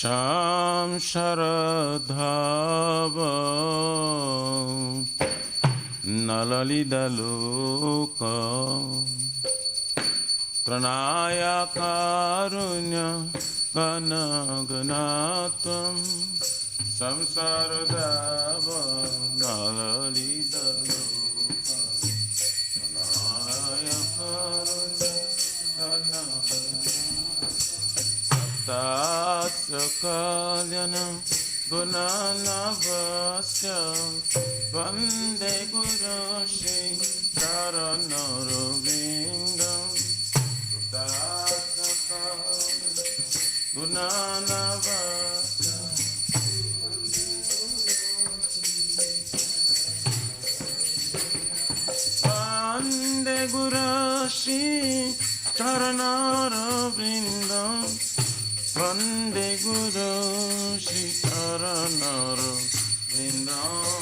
Sham Sharadhava Nalalidaloka Pranaya Karunya Ganaganatam Samsaradhava Nalalidaloka Pranaya Karunya Ganaganatam Tasya Kalyanam Gunanavasya Vande Guru Shri Charanarvindam Tasya Kalyanam Gunanavasya Vande Guru Shri Charanarvindam Vande Guru Shri Charanarvindam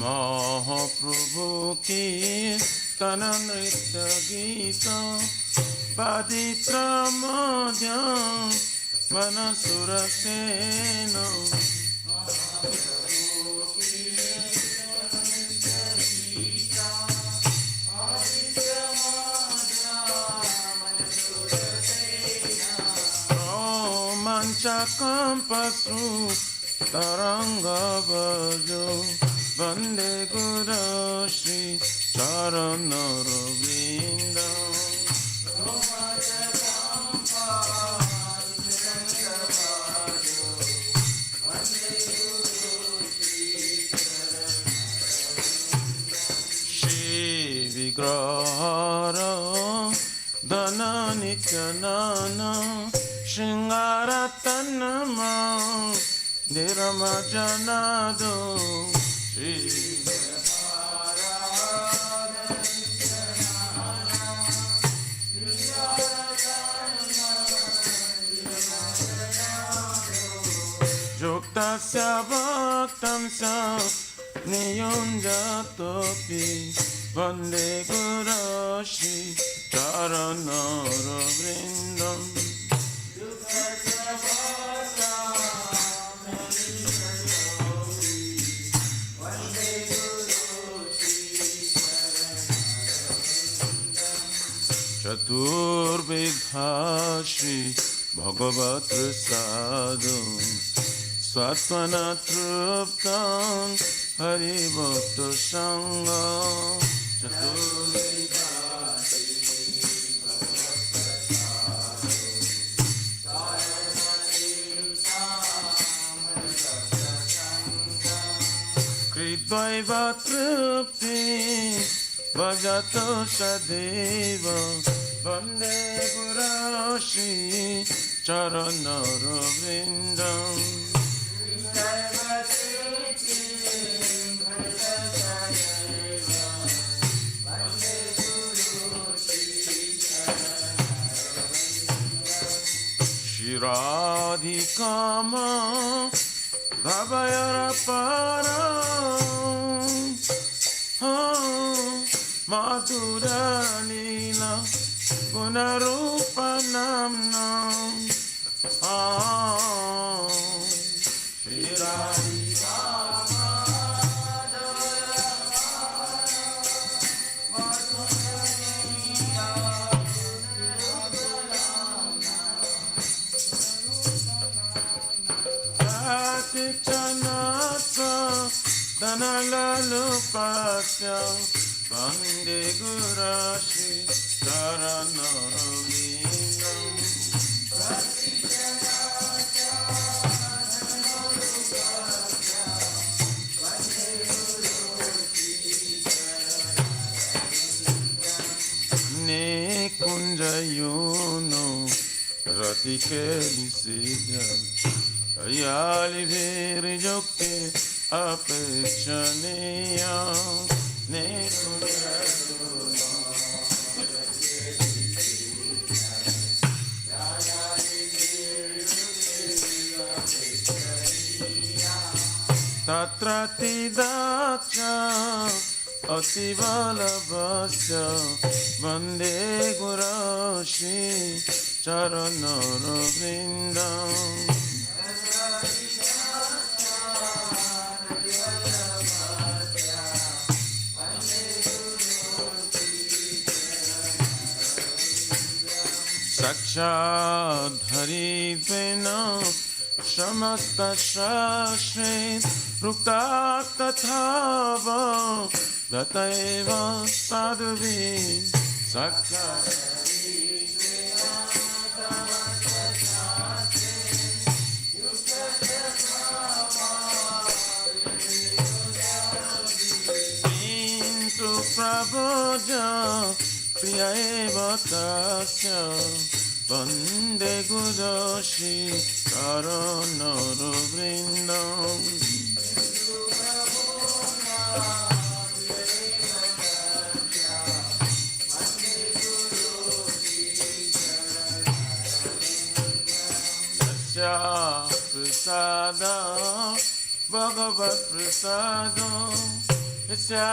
Mahaprabhu ki tananritya gita Paditra madhyam Manasura-sena Chakampasu Taranga Vajo Vande Guru Shri Charanarvindam Shri Vigrahara Dana Nityanana Shingaratanama Niramajanado Shri Juktasya Bhaktamsya Niyunjatopi Vande Guru Shri Charanarvindam Chaturbidha Shri Bhagavat Prasadam Svatvana Truptam Hari Bhakta Sangam Chaturbidha Shri Bhagavat Kridvaiva Trupti Vajato Sadeva Vande Guru Shri Charanarvindam Shiradhikama Bhavayarapara Madhura Lila Gunarupa Namnam Shiradhikama Chanasa Dhanalalupasyam Vande Guru Shri Charanarvindam Pratikelisidya Ayali Virjokti Apekshaniya Tatratidacha Ativalabhasya Vande Gurashi Charanara Vrindam Sakshat Haridvena Shamasta Shashrit Rukta Tathava Gataiva Sadhuvi Sakshat Into Prabodha Priyaeva Tasya Vande Gudashi Karanara Vrindam Yasya Prasada Bhagavat Prasada Yasya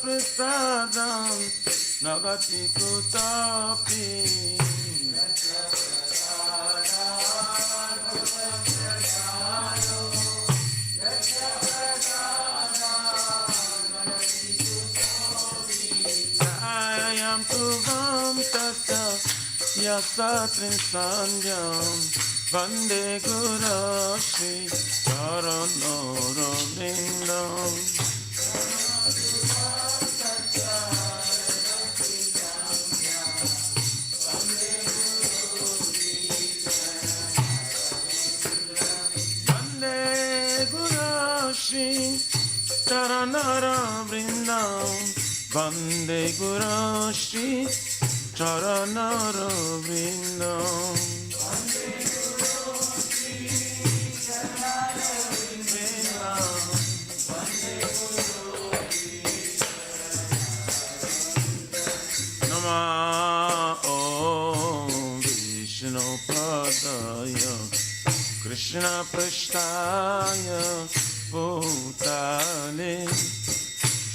Prasada Nagati Kutapi Ayam Tuvam Tasa Yasatrin Sanjam Vande Gurashi Charanara Vrindam Charanara Vrindam Vande Gurashi Charanara Vrindam Nama Om Vishnu Padaya Krishna Prasthaya Bhutale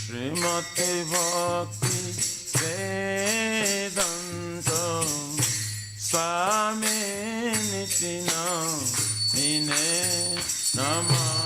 Srimati Bhakti Vedanta Swami Nitina Nine Nama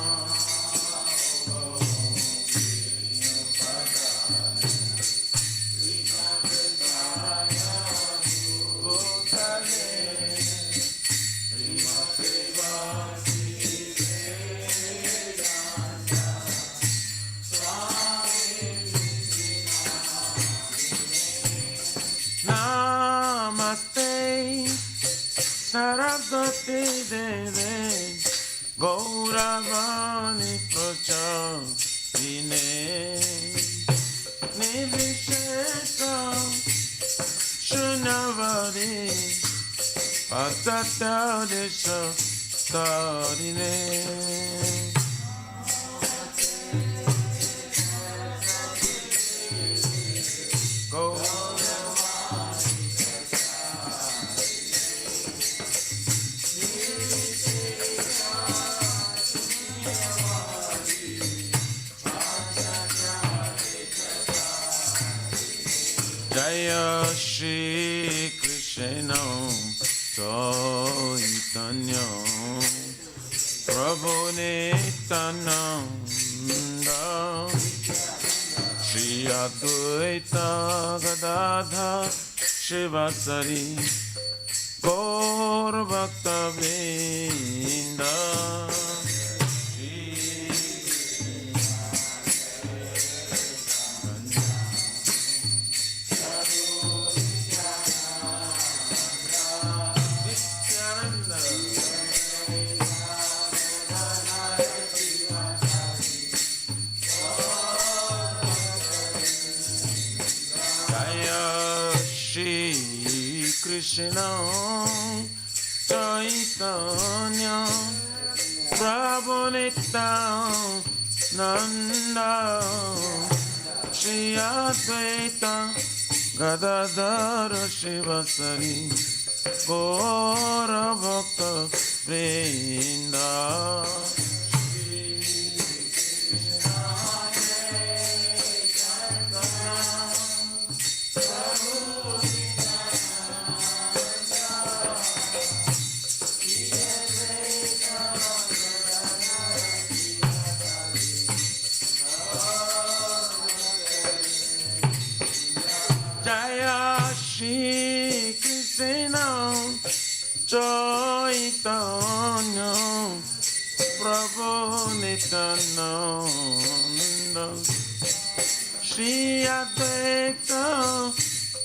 Saraswati Deve Gauravani Prachadine Nivishesa Shunavari Pasatya Desha Tarine Jaya Shri Krishna Chaitanya Prabhu Nityananda Shri Advaita Gadadhar Shivasari Gaur Bhakta Vrinda Krishna Chaitanya Prabhu Nityananda Shri Advaita Gadadhara Shivasari Gaura Bhakta Vrinda. Jaya Shri Krishna Chaitanya Prabhu Nityananda Shri Advaita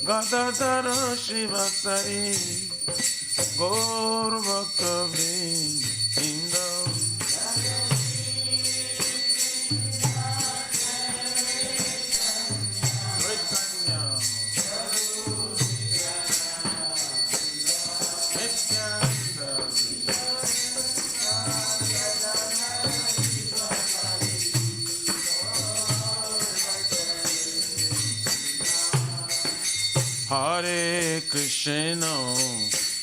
Gadadhara Shivasari Gaur Bhakta Vrinda. Hare Krishna,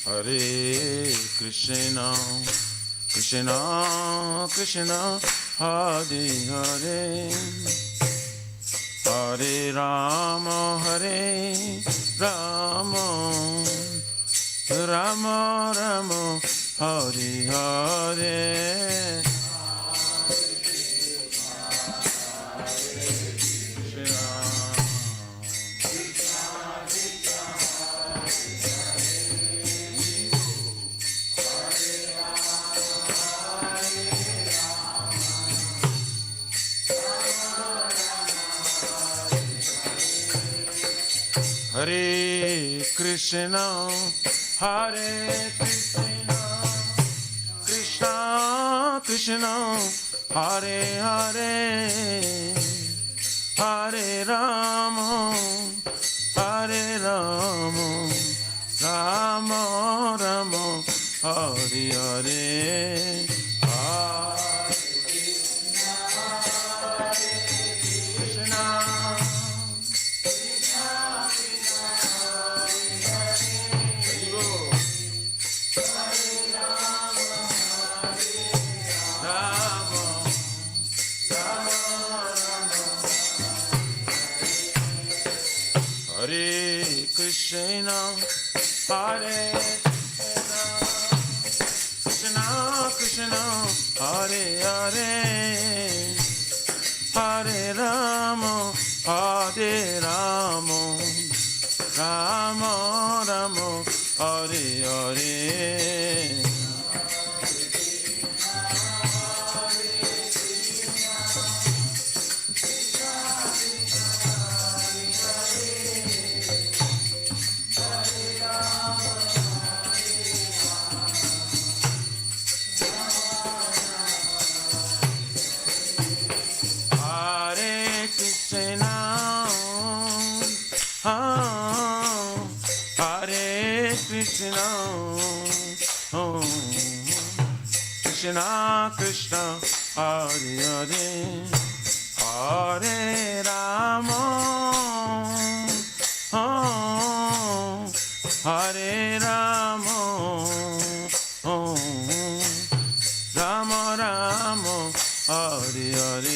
Hare Krishna, Krishna Krishna, Hare Hare, Hare Rama, Hare Rama, Rama Rama, Hare Hare. Hare Krishna, Hare Krishna, Krishna Krishna, Hare Hare, Hare Rama, Hare Rama, Rama Rama, Hare Hare. Hare Krishna, Hare Krishna, Krishna Krishna, Hare Hare, Hare Rama, Hare Rama, Rama Rama, Hare Hare. Krishna, Krishna Krishna, Hare Hare, Hare Rama, Hare Rama, Rama Rama, Hare Hare.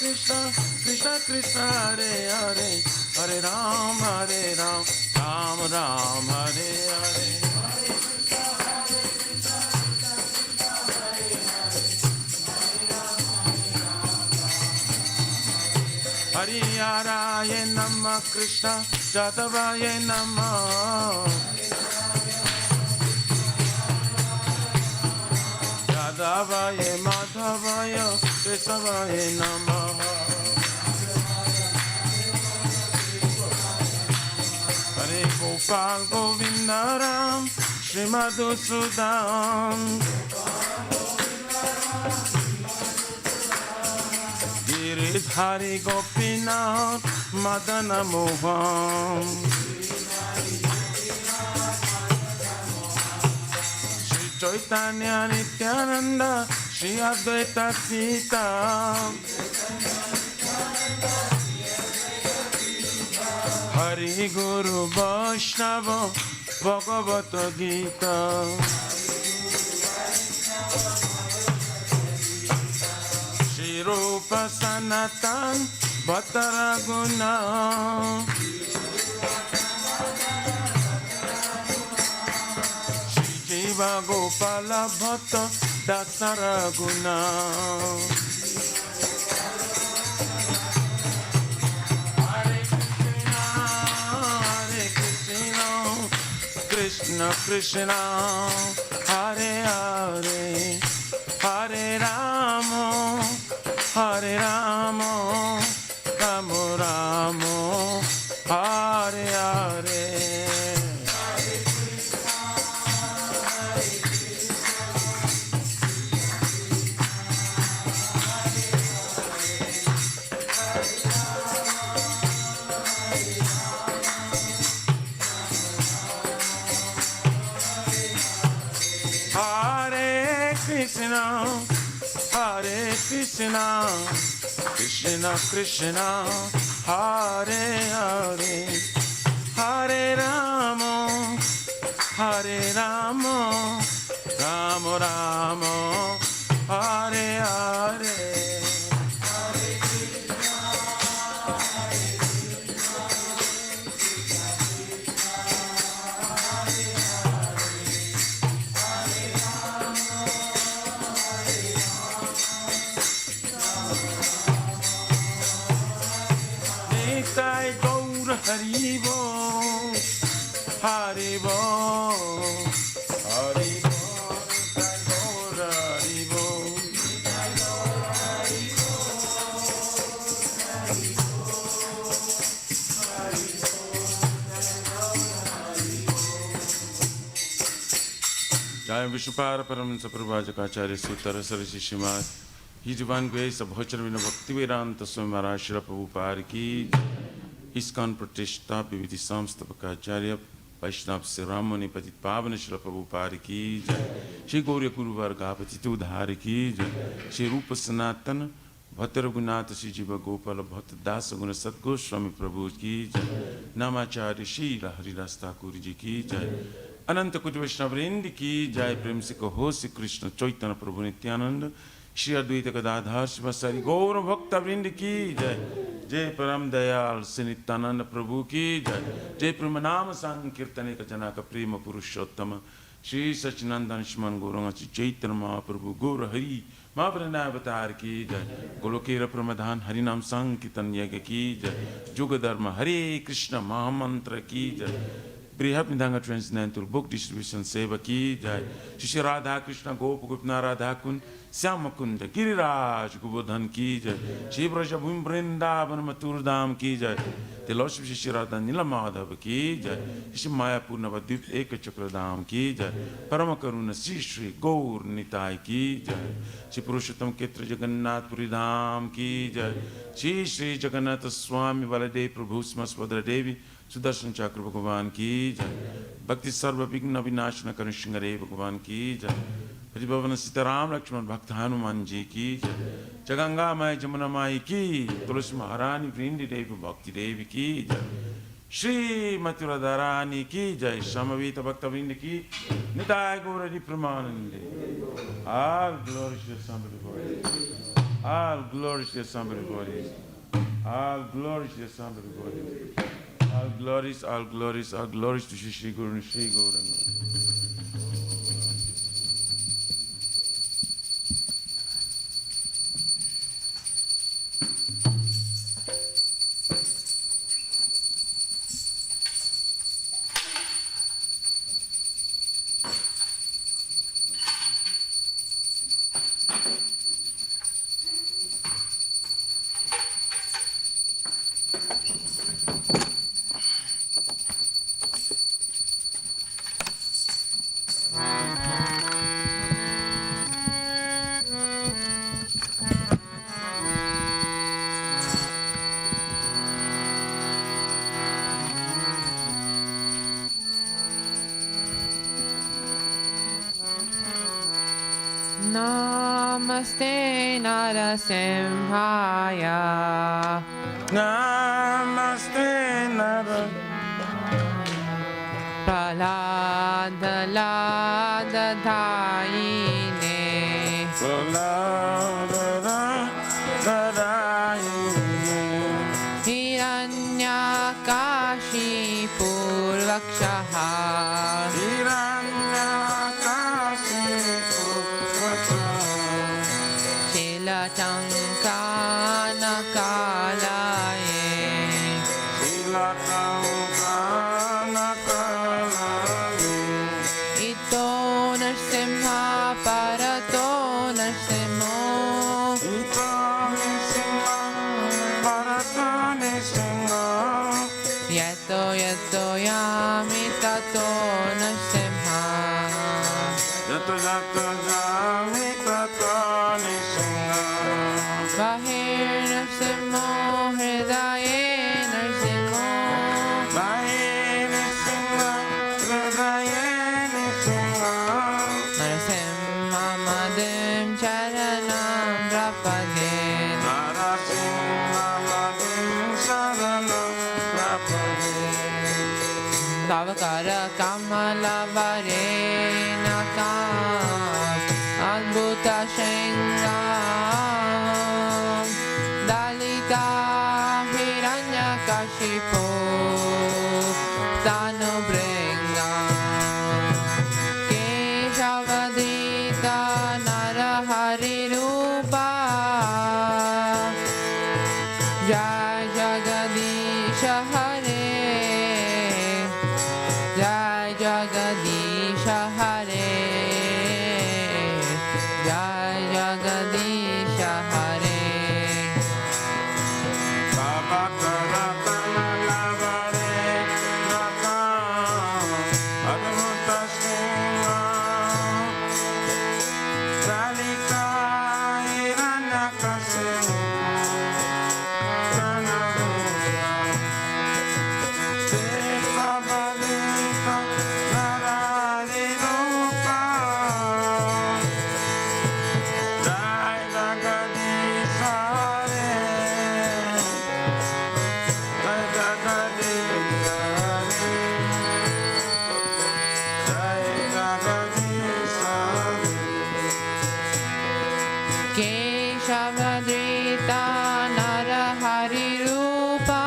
Krishna, Krishna Krishna Hare Hare Hare Ram Ram Ram Hare Hare Hariyaraya Namah Krishna Jadavaya Namah Jadavaya Madhavaya Kesavaya Namah Hare Gopal Govindaram Srimadhusudan Giridhari Gopinath Madana Mohan Shri Chaitanya Nityananda Shri Advaita Sita Hari Guru Vaishnava Bhagavata Gita Rupa Sanatan Bhattaraguna Shri Jiva Gopala Bhatta Dasaraguna Hare Krishna Krishna Krishna Hare Hare Hare Rama Hare Rama, Rama Rama, Hare Hare. Hare Krishna, Hare Krishna, Krishna Krishna, Hare Hare, Hare Rama, Hare Rama, Rama Rama, Hare Hare. Nitai Gaur Haribo, Haribo, Haribo, Nitai Gaur Haribo, Nitai Gaur Haribo, Jai Vishupara Paramahansa Prabhupada Sutara Sarasi Shrimad His Divine Grace of Bhacharvina Bhaktivedanta Swami Maharaj Srila Prabhupada Ki ISKCON Pratishta Viviti Samstapakacharya Vaishnava Siramani Patit Pavana Srila Prabhupada Ki Shri Gaurya Guru Varga Patitu Dhari Ki Shri Rupa Sanatana Bhatta Raghunatha Shri Jiva Gopala Bhatta Dasa Guna Satguru Swami Prabhu Ki Namacharya Shri Haridas Thakur Ji Ki Ananta Koti Vaishnava Vrindi Ki Jai Prem Se Kaho Shri Krishna Chaitanya Prabhu Nityananda Shri Advaita Gadadhar Shivasari Gaura Bhakta Vrindi Ki Jai Jai Param Dayal Nityananda Prabhu Ki Jai Jai Pramanama Sankirtane Ka Janaka Prema Purushottama Shri Sachinandan Shman Gauranga Shri Chaitanya Mahaprabhu Gaura Hari Mahaprana Avatar Ki Jai Golokera Pramadhan Harinam Sankirtan Yaga Ki Jai Juga Dharma Hare Krishna Mahamantra Ki Jai Brihat Midanga Transcendental Book Distribution Seva Ki Jai Shri Radha Krishna Gopa Gopna Radha Kun Syama Kunda Giriraj Gubodhan Ki Jai Shri Brajabhum Vrindavan Mathur Dham Ki Jai The Lordship Shri Radha Nilamadhava Ki Jai Shri Mayapur Navadvip Eka Chakradham Ki Jai Paramakaruna Shri Gaur Nitai Ki Jai Shri Purushottam Ketra Jagannath Puri Dham Ki Jai Shri Jagannath Swami Valadev Prabhu Smasvadra Devi Sudarshan Chakra Bhagavan Ki Jai Bhakti Sarva Vigna Vinashana Karan Shingare Bhagavan Ki Jai Pratibhavana Sitaram Lakshman Bhakta Hanuman Ji Ki Jai Jaganga Mai Jamuna Mai Ki Tulasi Maharani Vrindi Devi Bhakti Devi Ki Jai Shri Mathura Dharani Ki Jai Samavita Bhakta Vrindi Ki Nitai Gaurari Pramanande. All glory to the Son of the Body. All glory to the Son of the Body. All glories, yes, everybody. All glories, all glories, all glories to Shri Guru and Shri Gauranga. Namaste Narasimhaya. Namaste Prahlada Lada Dhaine. Hiranyakashi Purvakshaha. Chilachankana Kalaye. Ito Narsimha Parato Narsimho. Yato Yato Yami Tato Narsimha. Bahir Narsimho Hridaye Narsimho. Narsimha Madim Charanam Drapade. Tavakara Kamala Varenaka Adbhuta Shengam Dalita Hiranyakashipu Tanubringam Keshavadita Narahari Rupa Jai Jagadisha Hare Jai Jagadisha Hare Jai Jagadisha Hare Keshavadrita Narahari Rupa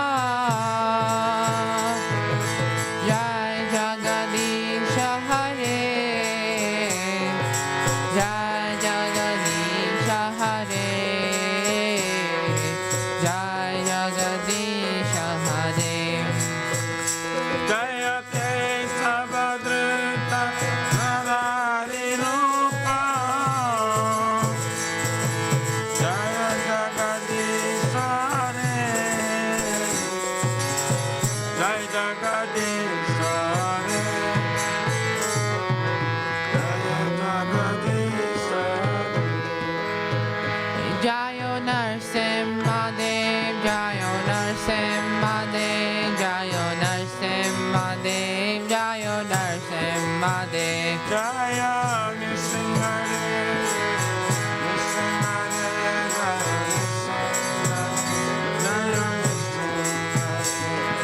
Jai Jagadisha Hare Jai Jagadisha Hare Jai Jagadisha Hare Jayo Narsimha Dev, Jayo Narsimha Dev, Jayo Narsimha Dev, Jayo Narsimha Dev.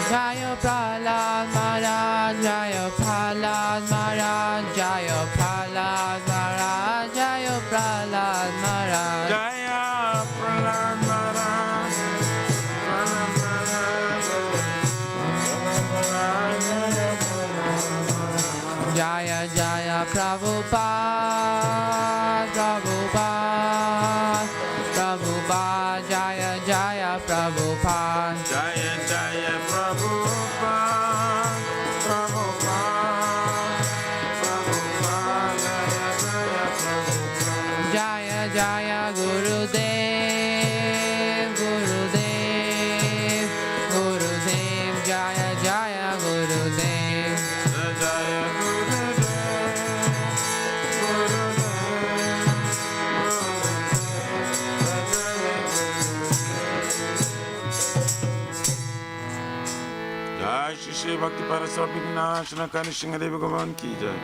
Jayo Prahlad Maharaj, Jayo Prahlad Maharaj, Jayo Prahlad Maharaj, Jayo Prahlad Maharaj. Jaya Jaya Prabhupada, Prabhupada, Prabhupada, Jaya Jaya Prabhupada. Jaya Jaya Prabhupada, Prabhupada, Prabhupada, Jaya Jaya Prabhupada. Jaya Jaya Gurudev, Gurudev, Gurudev, Jaya Jaya Gurudev. Jaya Gurudev, जय श्री श्री भक्ति परस्वरूप विनाशना कनि सिंहदेव भगवान की जय।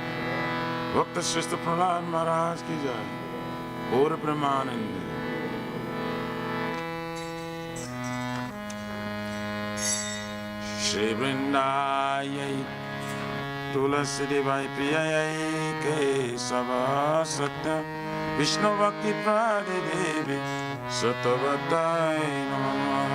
भक्त श्रेष्ठ प्रहलाद महाराज की जय। और ब्रह्मानंद। श्री वृंदाय तुलसी देवाय प्रियाय केशव सत्य विष्णु भक्ति प्रदे देवी सतवताय नमः।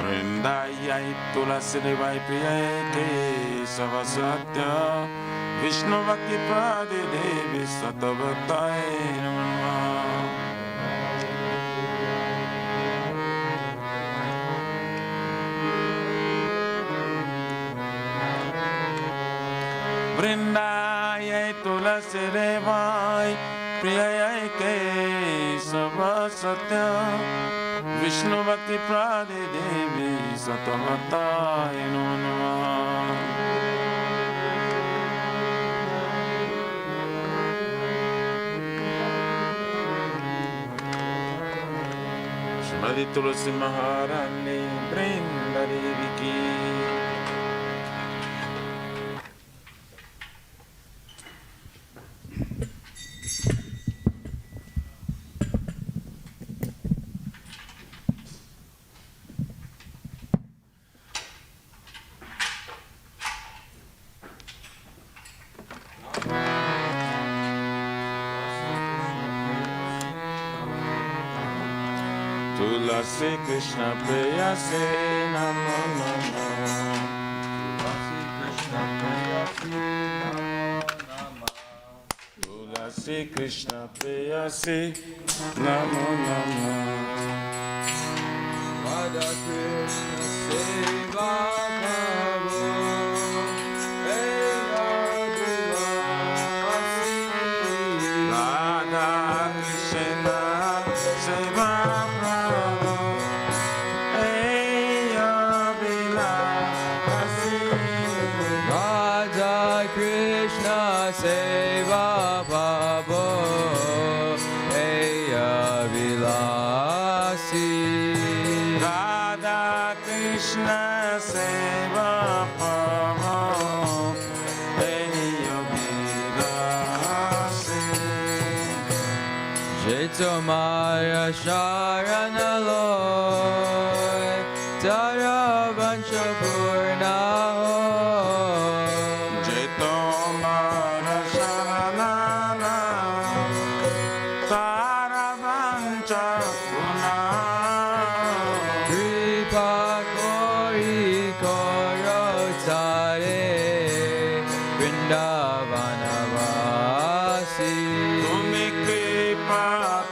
वृंदाय तुलसी देवाय प्रियाय केशव सत्य विष्णु भक्ति प्रदे देवी सतवताय नमः। वृंदाय तुलसी देवाय प्रियाय केशव सत्य विष्णु भक्ति प्रदे देवी सतवताय नमः। श्रीमती तुलसी महारानी वृंदा देवी की। तुलसी कृष्ण प्रेयसी नमो नमः। तुलसी कृष्ण प्रेयसी नमो नमः। Radha Krishna Seva Prabhu, Radha Krishna Seva Prabhu, Radha Krishna Seva Prabhu, Vilasi. Radha Krishna Seva Prabhu, Jai Tomaya Sharana Loy, Tara Vancha Purna Hoy. Jai Tomaya Sharana Tara Vancha Purna Hoy. Kripa Kori Koro Tare Vrindavana Vasi. Tumi kripa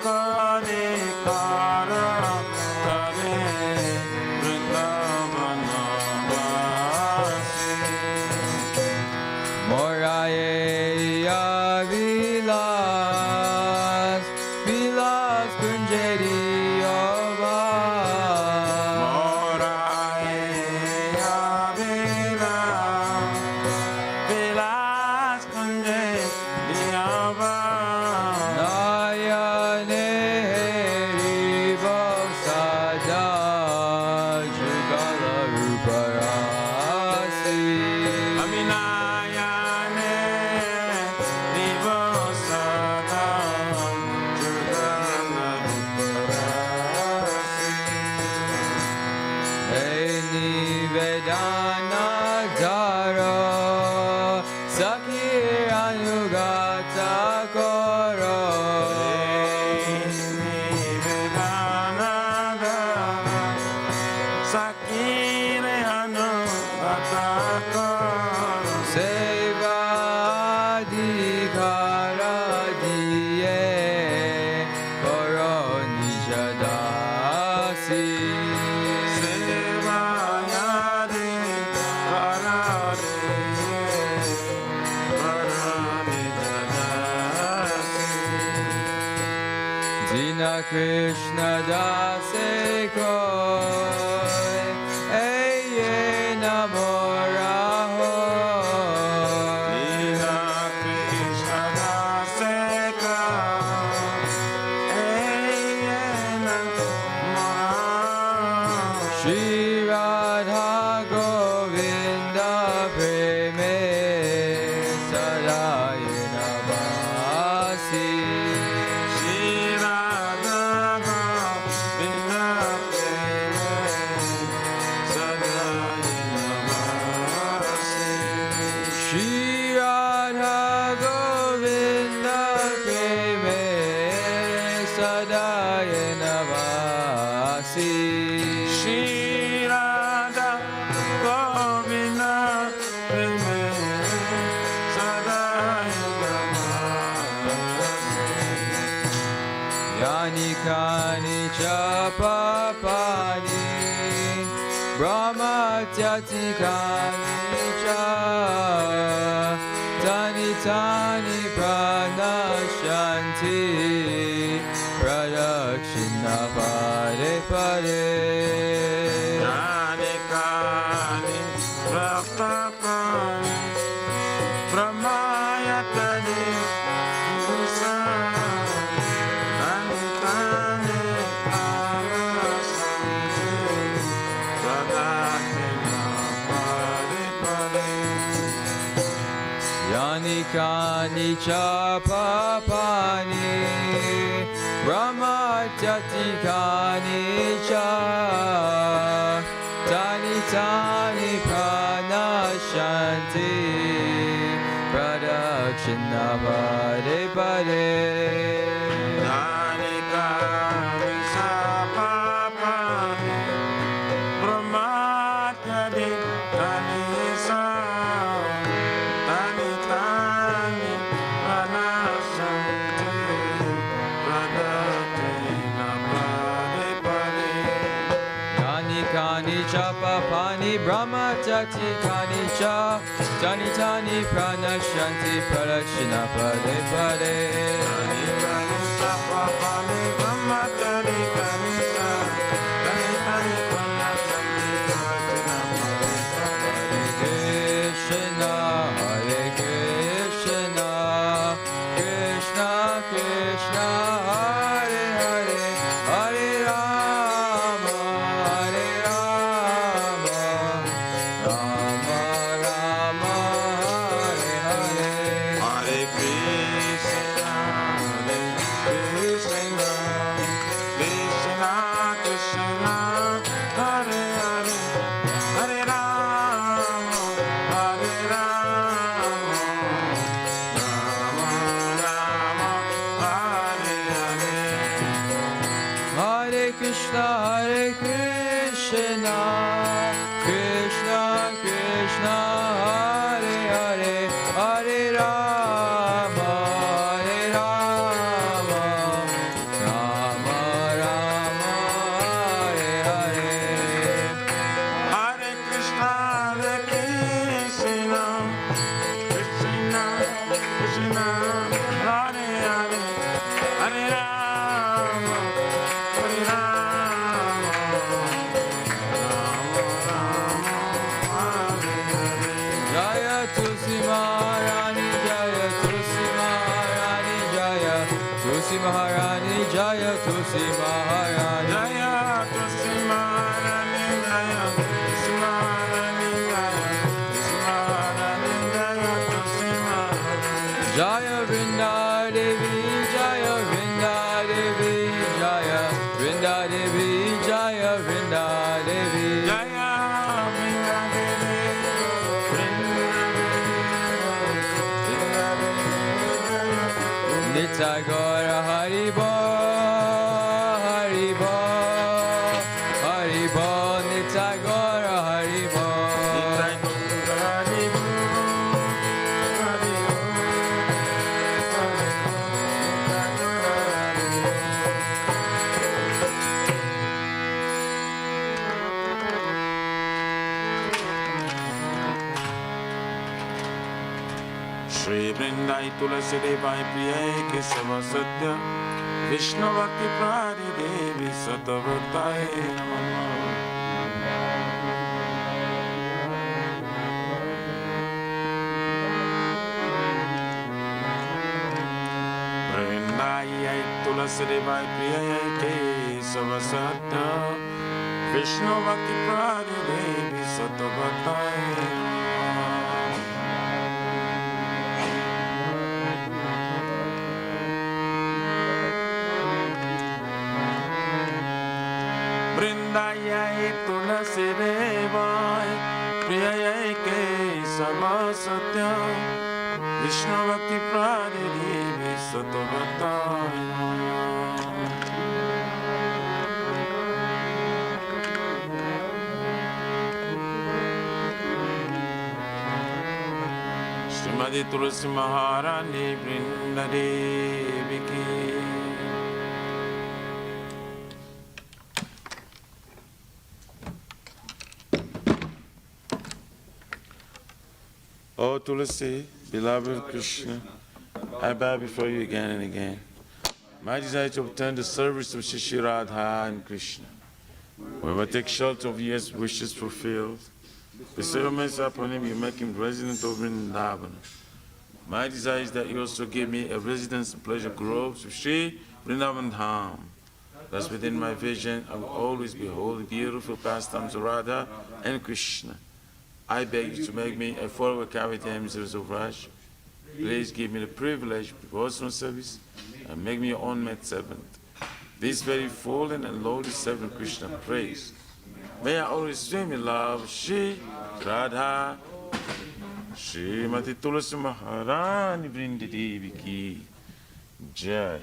kare kara kare Vrindavana vasi. Moraye Vilas, Vilas Kunjeri Ova. Morae avila vilas kunje diava. Nayane Rivo Sada Jugala Ruparasi. Aminayane divasada jugana ruparasi. Hey Nivedana Daro Sakir Anugata Koro. Dina Krishna Dase Koi Eye Namo Raho Dina Krishna Dase Koi Eye Namo Raho Shri Radha Govinda Preme Sadaya Navasi Shri Radha Govinda Preme Sadaya Navasi Shri Radha Govinda Preme Sadaya Navasi Shri Radha Govinda Preme Sadaya Navasi Yani Kani Chapapani Brahma Tyati Kani Cha Tani Tani Pranashanti Pradakshina Pade Pade Kani Kani Prapapani Brahmayatani Musa Kani Kani Pranasanti Pradakshina Pade Pade Yani Kani Chapapani Brahma Tyati Kani Cha Tani Tani Pranashanti Pradakshina Pade Pade Kani Kani Sapapani Brahmatadi Kani Sa Tani Tani Pranasanti Pradatina Pade Pade Kani Kani Chapapani Brahma Tyati Kani Cha Tani Tani Pranashanti Pradakshina Pade Pade Kani Kani Sapapani Brahmatadi Kani Sa Tani Tani Pranasanti Pradatina Pade Pade Hare Krishna, Krishna Krishna, Hare Hare, Hare Rama, Hare Rama, Rama Rama, Hare Hare. Hare Krishna, Krishna, Krishna Krishna, Hare Hare, Hare Rama, Hare Rama, Rama Rama, Hare Hare. Hare Krishna, Hare Krishna, Krishna Krishna, Hare Hare, Hare Rama, Hare Rama, Rama Rama, Hare Hare. Hare Krishna, Hare Krishna, Krishna Krishna, Hare Hare, Hare Rama, Hare Rama, Rama Rama, Hare Hare. Jaya Tulsi Maharani, Jaya Tulsi Maharani, Jaya Tulsi Maharani, Jaya Tulsi Maharani. Jaya Tulsi Maharani, Jaya Tulsi Maharani, Jaya Tulsi Maharani, Jaya Tulsi Maharani. Jaya Vrinda Devi, Jaya Vrinda Devi, Jaya Vrinda Devi, Jaya Vrinda Devi. Jaya Vrinda Devi, Vrinda Devi, Nitya Gaura Hari Bol, Hari Bol, Hari Bol, Nitya Gaura Hari Bol. Nitai Gaura Hari Bol, Hari Bol, Hari Shri Vrindai Tulasi Devai Priye Kesava Satya Vishnu Bhakti Pradi Devi Satavataye Namaha. Vrindayai Tulasi Devai Priyayai Kesava Satya Vishnu Bhakti Pradi Devi Satavataye Namaha. Vrindayai Tulasi Devai Priyayai Kesava Satya Vishnu Bhakti Pradi Devi Satavataye Namaha. Srimati Tulasi Maharani Vrinda Devi Ki. Oh Tulasi, beloved Krishna, I bow before you again and again. My desire to obtain the service of Shri Radha and Krishna. Whoever takes shelter of you has wishes fulfilled. Bestow mercy upon him, you make him resident of Vrindavan. My desire is that you also give me a residence in pleasure groves of Shri Vrindavan Dham. Thus within my vision, I will always behold the beautiful pastimes of Radha and Krishna. I beg you to make me a follower carrying the emissaries of Raj. Please give me the privilege of devotional service and make me your own maid servant. This very fallen and lowly servant Krishna praise. May I always swim in love, Shri Radha, Srimati Tulasi Maharani Vrinda Devi Ki Jai.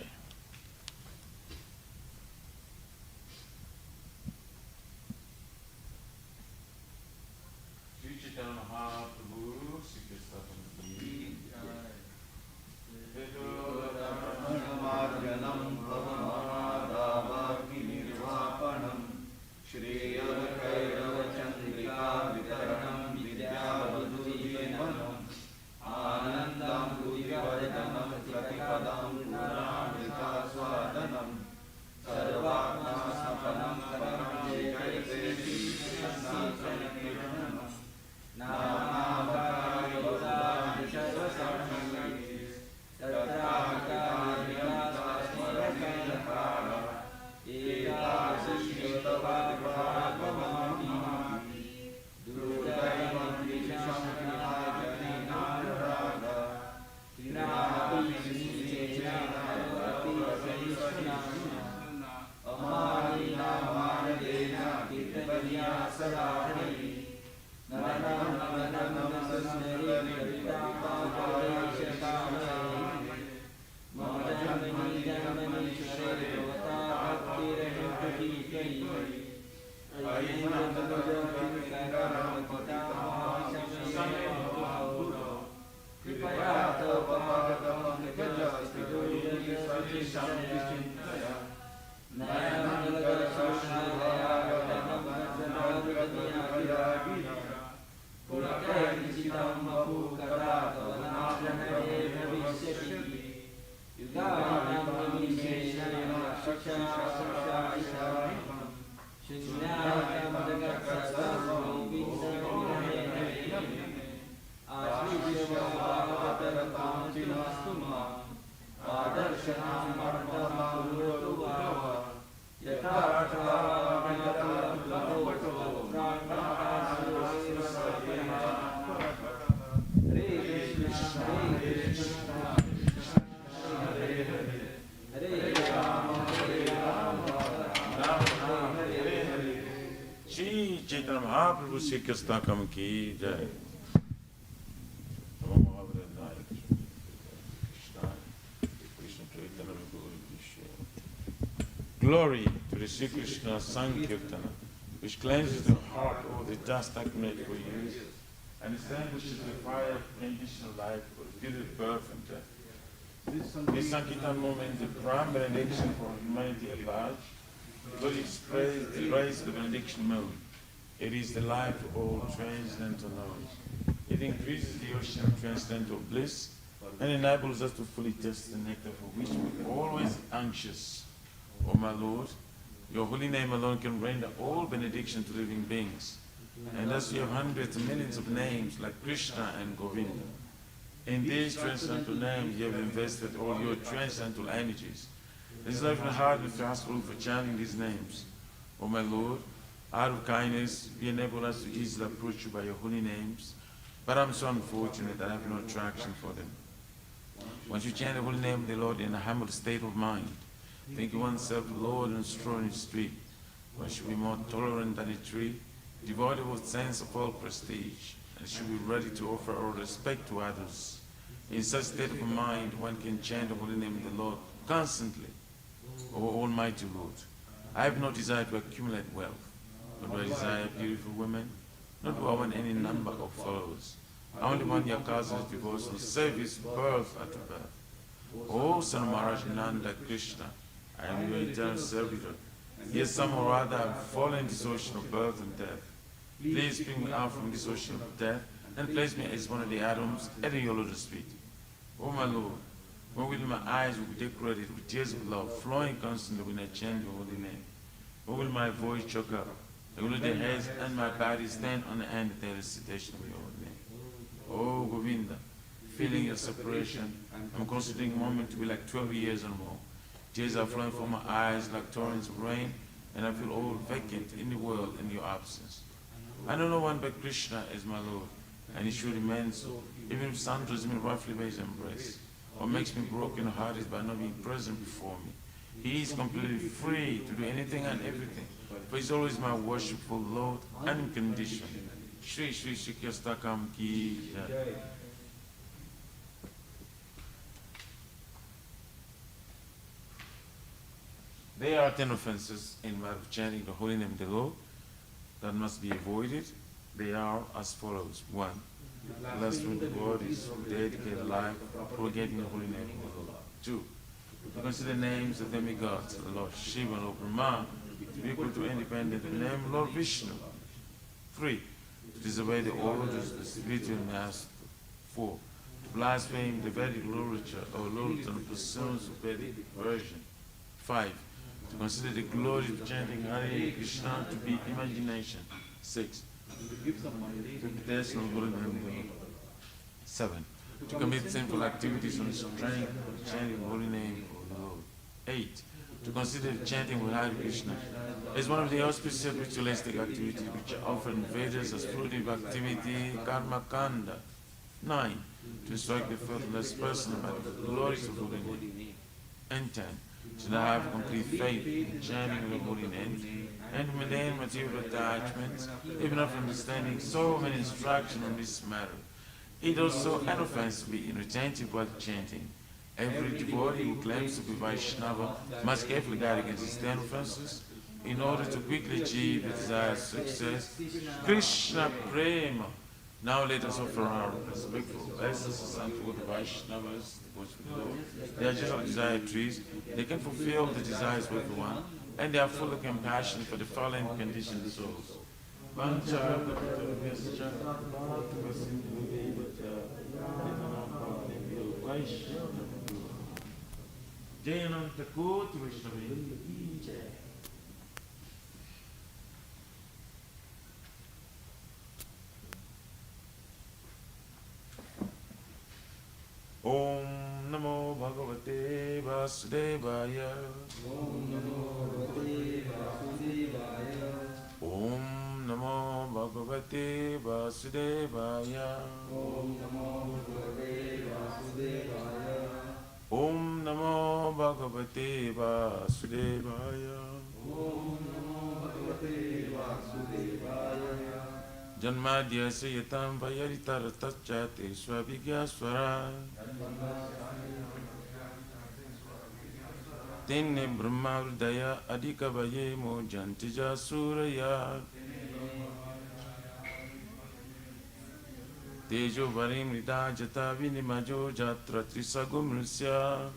Mahaprabhu Sri Krishna Kam Ki Jai. Glory to the Sri Krishna Sankirtana, which cleanses the heart of the dust accumulated for years and establishes the fire of conditional life for the period of birth and death. This Sankirtan moment is the prime benediction for humanity at large, because it spreads the rays of the benediction moon. It is the life of all transcendental knowledge. It increases the ocean of transcendental bliss and enables us to fully taste the nectar for which we're always anxious. O my Lord, your holy name alone can render all benediction to living beings. And thus you have hundreds and millions of names like Krishna and Govinda. In these transcendental names you have invested all your transcendental energies. It is not even hard and fastful for chanting these names. O my Lord, out of kindness, you enable us to easily approach you by your holy names, but I'm so unfortunate that I have no attraction for them. Once you chant the holy name of the Lord in a humble state of mind, thinking oneself Lord and strong in spirit, one should be more tolerant than a tree, devoid of a sense of all prestige, and should be ready to offer all respect to others. In such state of mind, one can chant the holy name of the Lord constantly. O Almighty Lord, I have no desire to accumulate wealth, nor do I desire beautiful women, nor do I want any number of followers. I only want your causeless devotion, service, birth after birth. O Son of Maharaj Nanda Krishna, I am your eternal servitor. Yet somehow or other I have fallen in this ocean of birth and death. Please bring me out from this ocean of death and place me as one of the atoms at your lotus feet. O my Lord, when will my eyes will be decorated with tears of love flowing constantly when I chant your holy name? When will my voice choke up? And will the heads and my body stand on the end of the recitation of your holy name? O Govinda, feeling your separation, I'm considering a moment to be like 12 years or more. Tears are flowing from my eyes like torrents of rain, and I feel all vacant in the world in your absence. I know no one but Krishna as my Lord, and he should remain so, even if Sandra's me roughly by his embrace. What makes me broken-hearted by not being present before me. He is completely free to do anything and everything, for he is always my worshipful Lord, unconditioned. Shri Shri Shri Kestakam Ki Jai. There are 10 offenses in matter of chanting the holy name of the Lord that must be avoided. They are as follows. 1. Blasphemy the devotees who dedicate life forgetting the holy name of the Lord. 2. To consider names of demigods, the Lord Shiva and Lord Brahma, to be equal to independent of the name of Lord Vishnu. 3. To disobey the orders of the spiritual master. 4. To blaspheme the Vedic literature or literature of pursuance of Vedic version. 5. To consider the glory of chanting Hare Krishna to be imagination. 6. Interpretation of holy name. 7. To commit sinful activities on the strength of chanting holy name of the Lord. 8. To consider chanting with Hare Krishna as one of the auspicious ritualistic activities which are offered in Vedas as fruitive activity, karma kanda. 9. To instruct the faithless person about the glories of holy name. And 10. To have complete faith in chanting the holy name and maintain material attachments, even after understanding so many instructions on this matter. It also an offense to be inattentive while chanting. Every devotee who claims to be Vaishnava must carefully guard against these 10 offenses in order to quickly achieve the desired success. Krishna Prema. Now let us offer our respectful obeisances unto the Vaishnavas. They are just like desire trees. They can fulfill the desires of everyone, and they are full of compassion for the fallen conditioned souls. Om Namo Bhagavate Vasudevaya. Om Namo Bhagavate Vasudevaya. Om Namo Bhagavate Vasudevaya. Om Namo Bhagavate Vasudevaya. Om Namo Bhagavate Vasudevaya. Om Namo Bhagavate Vasudevaya. Janmadhyasya yatam vayaritartacchate swavigyasvara. Tenne brahma hridaya adhikavaye mojantija suraya. Tejo varim rida jata vinimajo jatra trisagumrusya.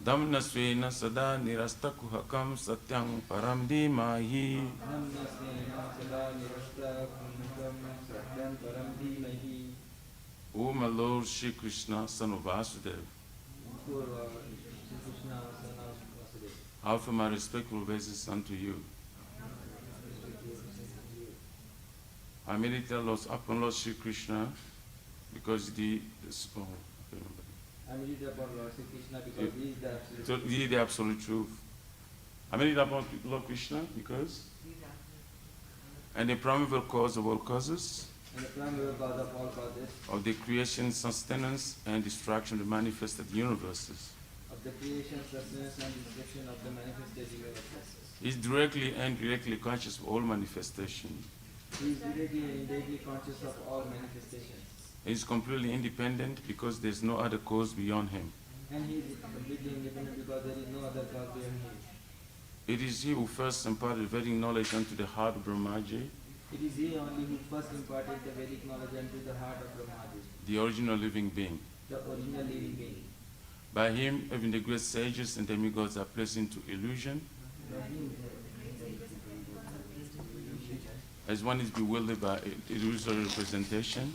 Damnasvena sada nirastakuhakam satyang param dhimahi. O my Lord Shri Krishna, son of Vasudeva, I offer my respectful obeisance unto you. I meditate upon Lord Shri Krishna because I meditate upon Lord Shri Krishna because he is the absolute truth. He is the absolute truth. I meditate upon Lord Krishna because and the primeval cause of all causes, And the primeval cause of all causes, of the creation, sustenance, and destruction of the manifested universes. of the creation, sustenance, and destruction of the manifested universes. He is directly and indirectly conscious of all manifestation. He is directly and indirectly conscious of all manifestations. He is completely independent because there is no other cause beyond him. And he is completely independent because there is no other cause beyond him. It is he who first imparted Vedic knowledge unto the heart of Brahmaji, It is he only who first imparted the Vedic knowledge unto the heart of Brahmaji, the original living being. the original living being. By him, even the great sages and demigods are placed into illusion, as one is bewildered by illusory representation.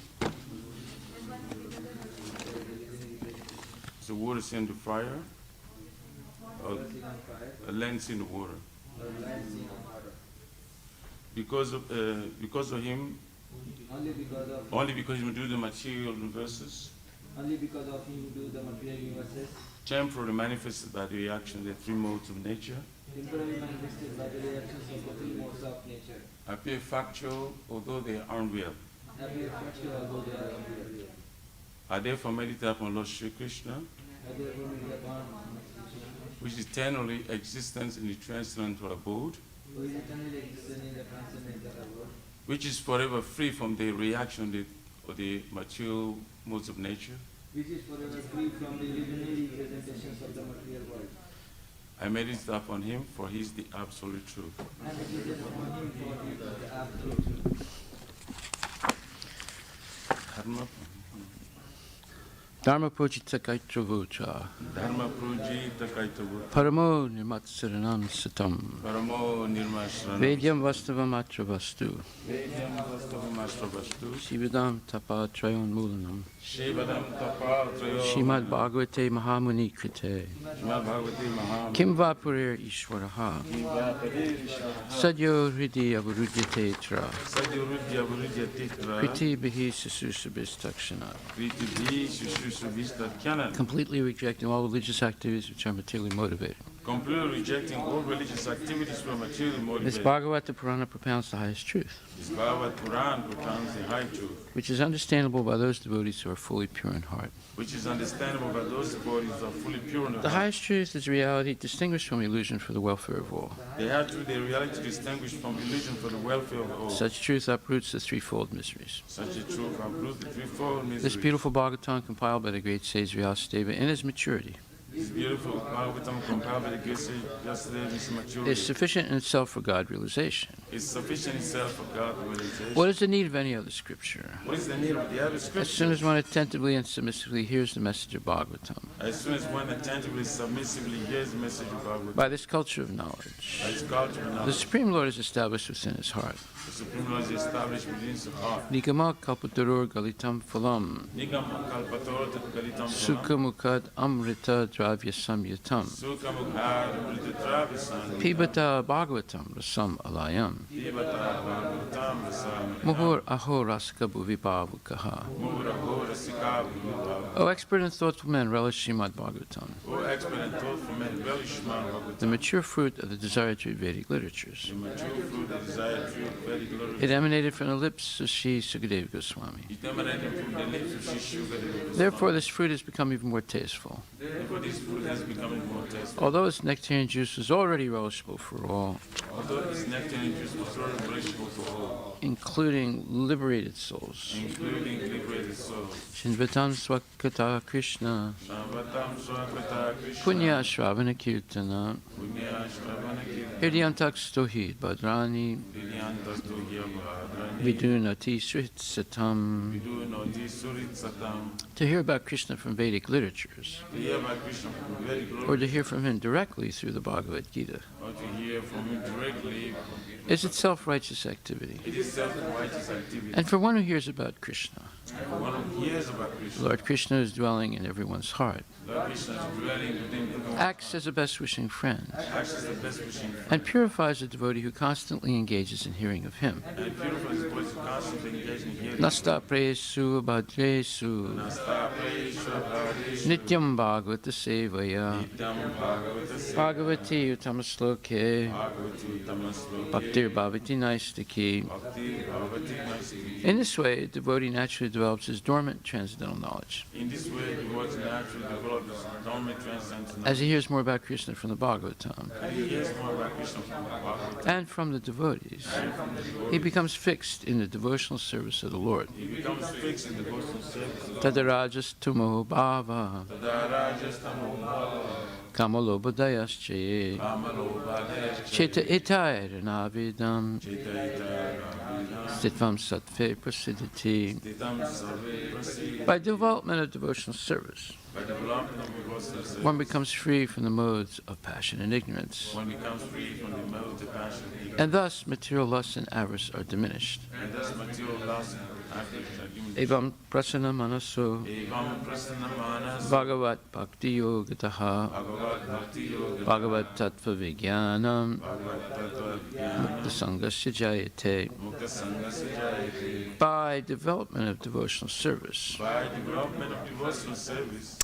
So water is in the fire, or a land is in the water. Because of him, only because he do the material universes, Only because of him do the material universes, temporarily manifested by the reaction of the three modes of nature, temporarily manifested by the reactions of the three modes of nature, appear factual although they are unreal. appear factual although they are unreal. I therefore meditate upon Lord Shri Krishna, I therefore meditate upon Krishna, which is eternally existence in the transcendental abode, who is eternally existent in the transcendental abode, which is forever free from the reaction of the material modes of nature. which is forever free from the illusionary representations of the material world. I meditate upon him, for he is the absolute truth. I meditate upon him for he is the absolute truth. Dharma, Dharma Pujita Kaitravutta Dharma Prujita Kaitavu, Paramo Nirmatsaranam Satam Paramo Nirmashranam, Vedyam Vastavam Atravastu Vedyam Vastavam Ashtravastu, Shivadam Tapa Trayon Mulanam Shivadam Tapa Trayo, Shimad Bhagavate Mahamuni Krite Shrimad Bhagavati Maham, Kim Vapurir Ishwaraha Sadyo Hridi Avarudyate Tra Sadyurudya Vurudya Titra, Kriti Bihi Sususabhistakshana, Kriti Bhi Shushusu Vista Kyanan, completely rejecting all religious activities which are materially motivated. completely rejecting all religious activities from material This motivated. Bhagavata Purana propounds the highest truth, This Bhagavad Puran propounds the high truth, which is understandable by those devotees who are fully pure in heart. which is understandable by those devotees who are fully pure in The heart. highest truth is reality distinguished from illusion for the welfare of all. They have to the reality distinguished from illusion for the welfare of all. Such truth uproots the threefold miseries. Such a truth uproots the threefold This misery. beautiful Bhagavatam compiled by the great sage Vyasadeva in its maturity This beautiful Bhagavatam compiled by the great sage yesterday is maturity. is sufficient in itself for God realization. It's sufficient itself for God realization. What is the need of any other scripture? What is the need of the other As scripture? soon as one attentively and submissively hears the message of Bhagavatam, As soon as one attentively, submissively hears the message of Bhagavatam, by this culture of knowledge, by its culture now, the Supreme Lord is established within his heart. the Supreme Lord is established within his heart. Nikama kalpatarur galitam phalam, Nigam kalpator galitam sukha mukad amrita dravya samyatam, Sukha mukhar vritravisan pibata Bhagavatam rasam alayam, Dibata Bhagavatam Rasam muhur aho rasika bhuvipavukaha. Mura Hora Sika Bhagavatam. O expert and thoughtful men, relish Srimad Bhagavatam, O expert and thoughtful men, relish Shrimad the Bhagavatam. mature fruit of the desired to Vedic literatures. The mature fruit, the desired fruit, very glorious. It emanated from the lips of Sri Sukadeva Goswami. It emanated from the lips of Sri Shukadeva. Therefore, this fruit has become even more tasteful. Therefore, this fruit has become more tasteful. Although its nectarian juice is already relishable for all, Although its nectar and juice was very relishable to all, including liberated souls. including liberated souls. Shinvatam Swakata Krishna, Shavatam Swakata Krishna. Punya Shravana Kirtana, Punya Shravana Kirtan. Hiryantak Stohid Badrani, Dilyantastu Yavadhrani. Vidunati Sritsatam. Vidunati Suritsatam. To hear about Krishna from Vedic literatures, To hear about Krishna from very or glory, to hear from him directly through the Bhagavad Gita, or to hear from him directly, is itself righteous activity. it is self-righteous activity. And for one who hears about Krishna, For one who hears about Krishna, Lord Krishna is dwelling in everyone's heart, Lord Krishna is dwelling within everyone, acts as a best wishing friend, acts as the best wishing friend, and purifies the devotee who constantly engages in hearing of him. and purifies the voice constantly engaged in hearing. Nasta presu bhadresu nityam bhagavata sevaya Nityam Bhagavata bhagavati uttamasloke Bhagavati Tamaslo bhaktir bhavati naistaki. Bhakti Bhavati Nasti. In this way, a devotee naturally develops his dormant transcendental knowledge. In this way, the words naturally develop this dormant transcendental. As he hears more about Krishna from the Bhagavatam And he hears more about Krishna from the Bhagavad. and from the devotees, he becomes fixed in the devotional service of the Lord. He becomes fixed in the devotional service of Tadarajas tumo bhava Tadarajastamo kamalobhadayaschaye cheta itairanavidam stitvam sattve prasidhati. By development of devotional service, By development of devotional service, one becomes free from the modes of passion and ignorance, one becomes free from the mode of passion, and thus material lust and avarice are diminished. and thus material loss and avarice are diminished. Evam prasana manaso Evam prasana manas bhagavat bhakti yogataha Bhagavad Bhakti Yoga bhagavat tattva vijnanam Bhagavad Tattva Jnana sangasya jayate. Mukta Sangasya Jayate. By development of devotional service, By development of devotional service,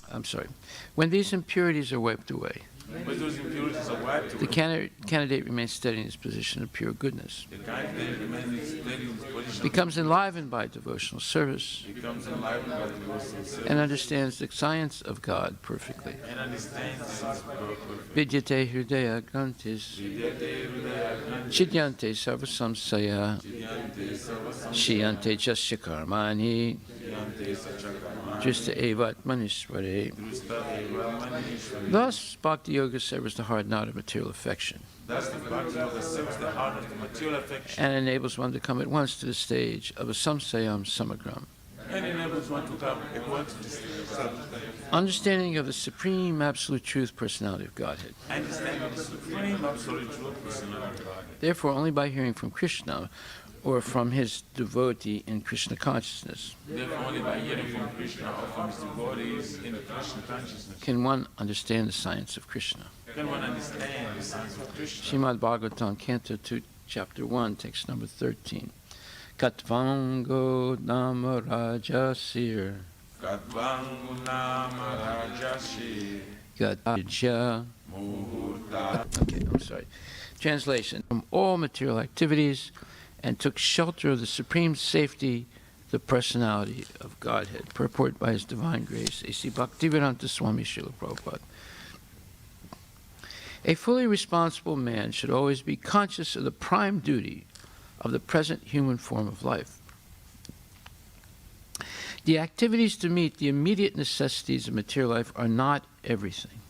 when these impurities are wiped away, when those impurities are wiped the away, candidate remains steady in his position of pure goodness, the candidate remains steady in his position, becomes enlivened by devotional service, becomes enlivened by the devotional service, and understands the science of God perfectly. and understands the sense of God perfectly. Vidyate hridaya grantis, Vidyate Hridaya Granthi, chidyante sarvasamsaya, Chidyante Sarvasam, shiyante jasya karmani, Chidyante Sachakamani, justa evat manishvare. Drusta Eva Manishwari. Thus, bhakti yoga severs the hard knot of material affection Thus the Bhakti Yoga serves the heart of the material affection and enables one to come at once to the stage of a samsayam samagram. and enables one to come at once to this Understanding of the supreme absolute truth personality of Godhead. understanding the supreme absolute truth personality of God. Therefore, only by hearing from Krishna or from his devotee in Krishna consciousness Therefore, only by hearing from Krishna or from his devotees in the Krishna consciousness can one understand the science of Krishna. can one understand the science of Krishna. Srimad Bhagavatam, Canto 2, Chapter 1, text number 13. Katvango nama rajasir Katvangu nama rajashi gadja. muhurta. Okay, I'm sorry. Translation. From all material activities and took shelter of the supreme safety, the personality of Godhead. Purport by His Divine Grace, A.C. Bhaktivedanta Swami Srila Prabhupada. A fully responsible man should always be conscious of the prime duty of the present human form of life. The activities to meet the immediate necessities of material life are not everything.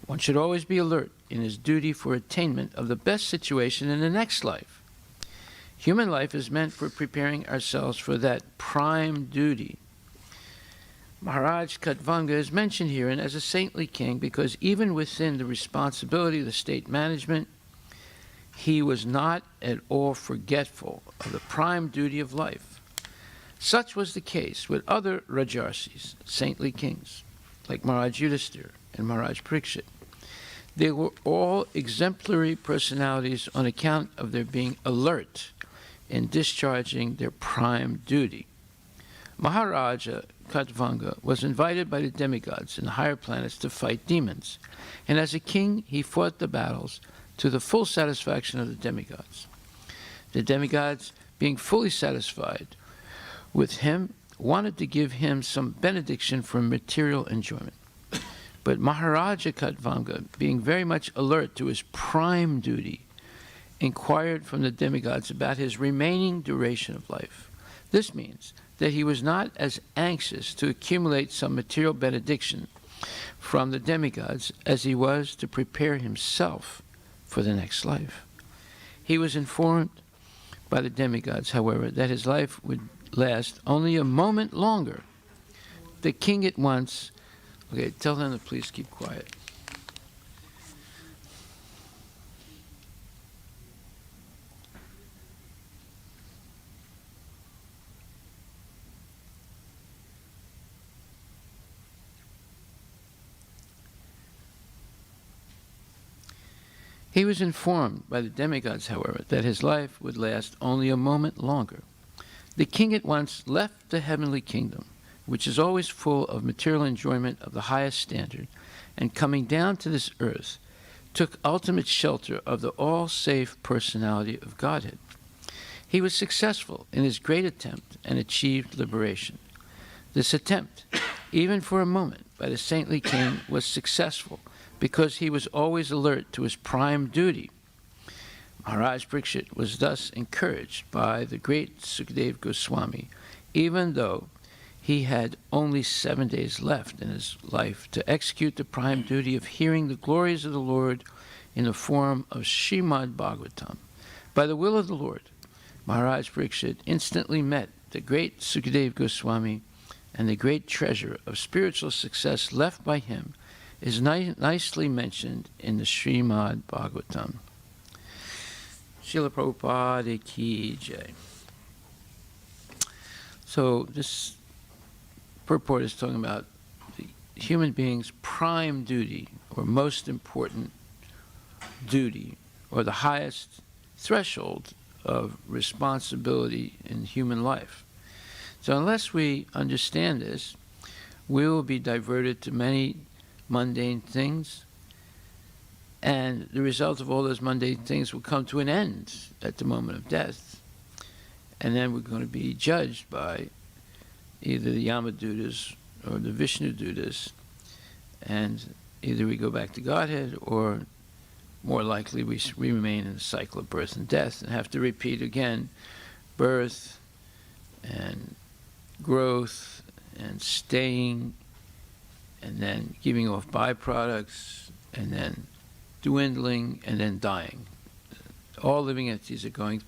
One should always be alert in his duty for attainment of the best situation in the next life. Human life is meant for preparing ourselves for that prime duty. Maharaj Katvanga is mentioned herein as a saintly king because even within the responsibility of the state management, he was not at all forgetful of the prime duty of life. Such was the case with other Rajarsis, saintly kings, like Maharaj Yudhisthira and Maharaj Parikshit. They were all exemplary personalities on account of their being alert in discharging their prime duty. Maharaja Katvanga was invited by the demigods and the higher planets to fight demons, and as a king he fought the battles to the full satisfaction of the demigods. The demigods, being fully satisfied with him, wanted to give him some benediction for material enjoyment. But Maharaja Katvanga, being very much alert to his prime duty, inquired from the demigods about his remaining duration of life. This means that he was not as anxious to accumulate some material benediction from the demigods as he was to prepare himself for the next life. He was informed by the demigods, however, that his life would last only a moment longer. The king at once, okay, tell them to please keep quiet. He was informed by the demigods, however, that his life would last only a moment longer. The king at once left the heavenly kingdom, which is always full of material enjoyment of the highest standard, and coming down to this earth, took ultimate shelter of the all-safe personality of Godhead. He was successful in his great attempt and achieved liberation. This attempt, even for a moment, by the saintly king was successful, because he was always alert to his prime duty. Maharaj Parikshit was thus encouraged by the great Sukadeva Goswami, even though he had only 7 days left in his life, to execute the prime duty of hearing the glories of the Lord in the form of Srimad Bhagavatam. By the will of the Lord, Maharaj Parikshit instantly met the great Sukadeva Goswami, and the great treasure of spiritual success left by him is nicely mentioned in the Srimad Bhagavatam. Srila Prabhupada Ki Jai. So this purport is talking about the human being's prime duty, or most important duty, or the highest threshold of responsibility in human life. So unless we understand this, we will be diverted to many mundane things, and the result of all those mundane things will come to an end at the moment of death, and then we're going to be judged by either the Yamadutas or the Vishnu Dutas, and either we go back to Godhead, or more likely we remain in the cycle of birth and death and have to repeat again birth and growth and staying, and then giving off byproducts, and then dwindling, and then dying. All living entities are going.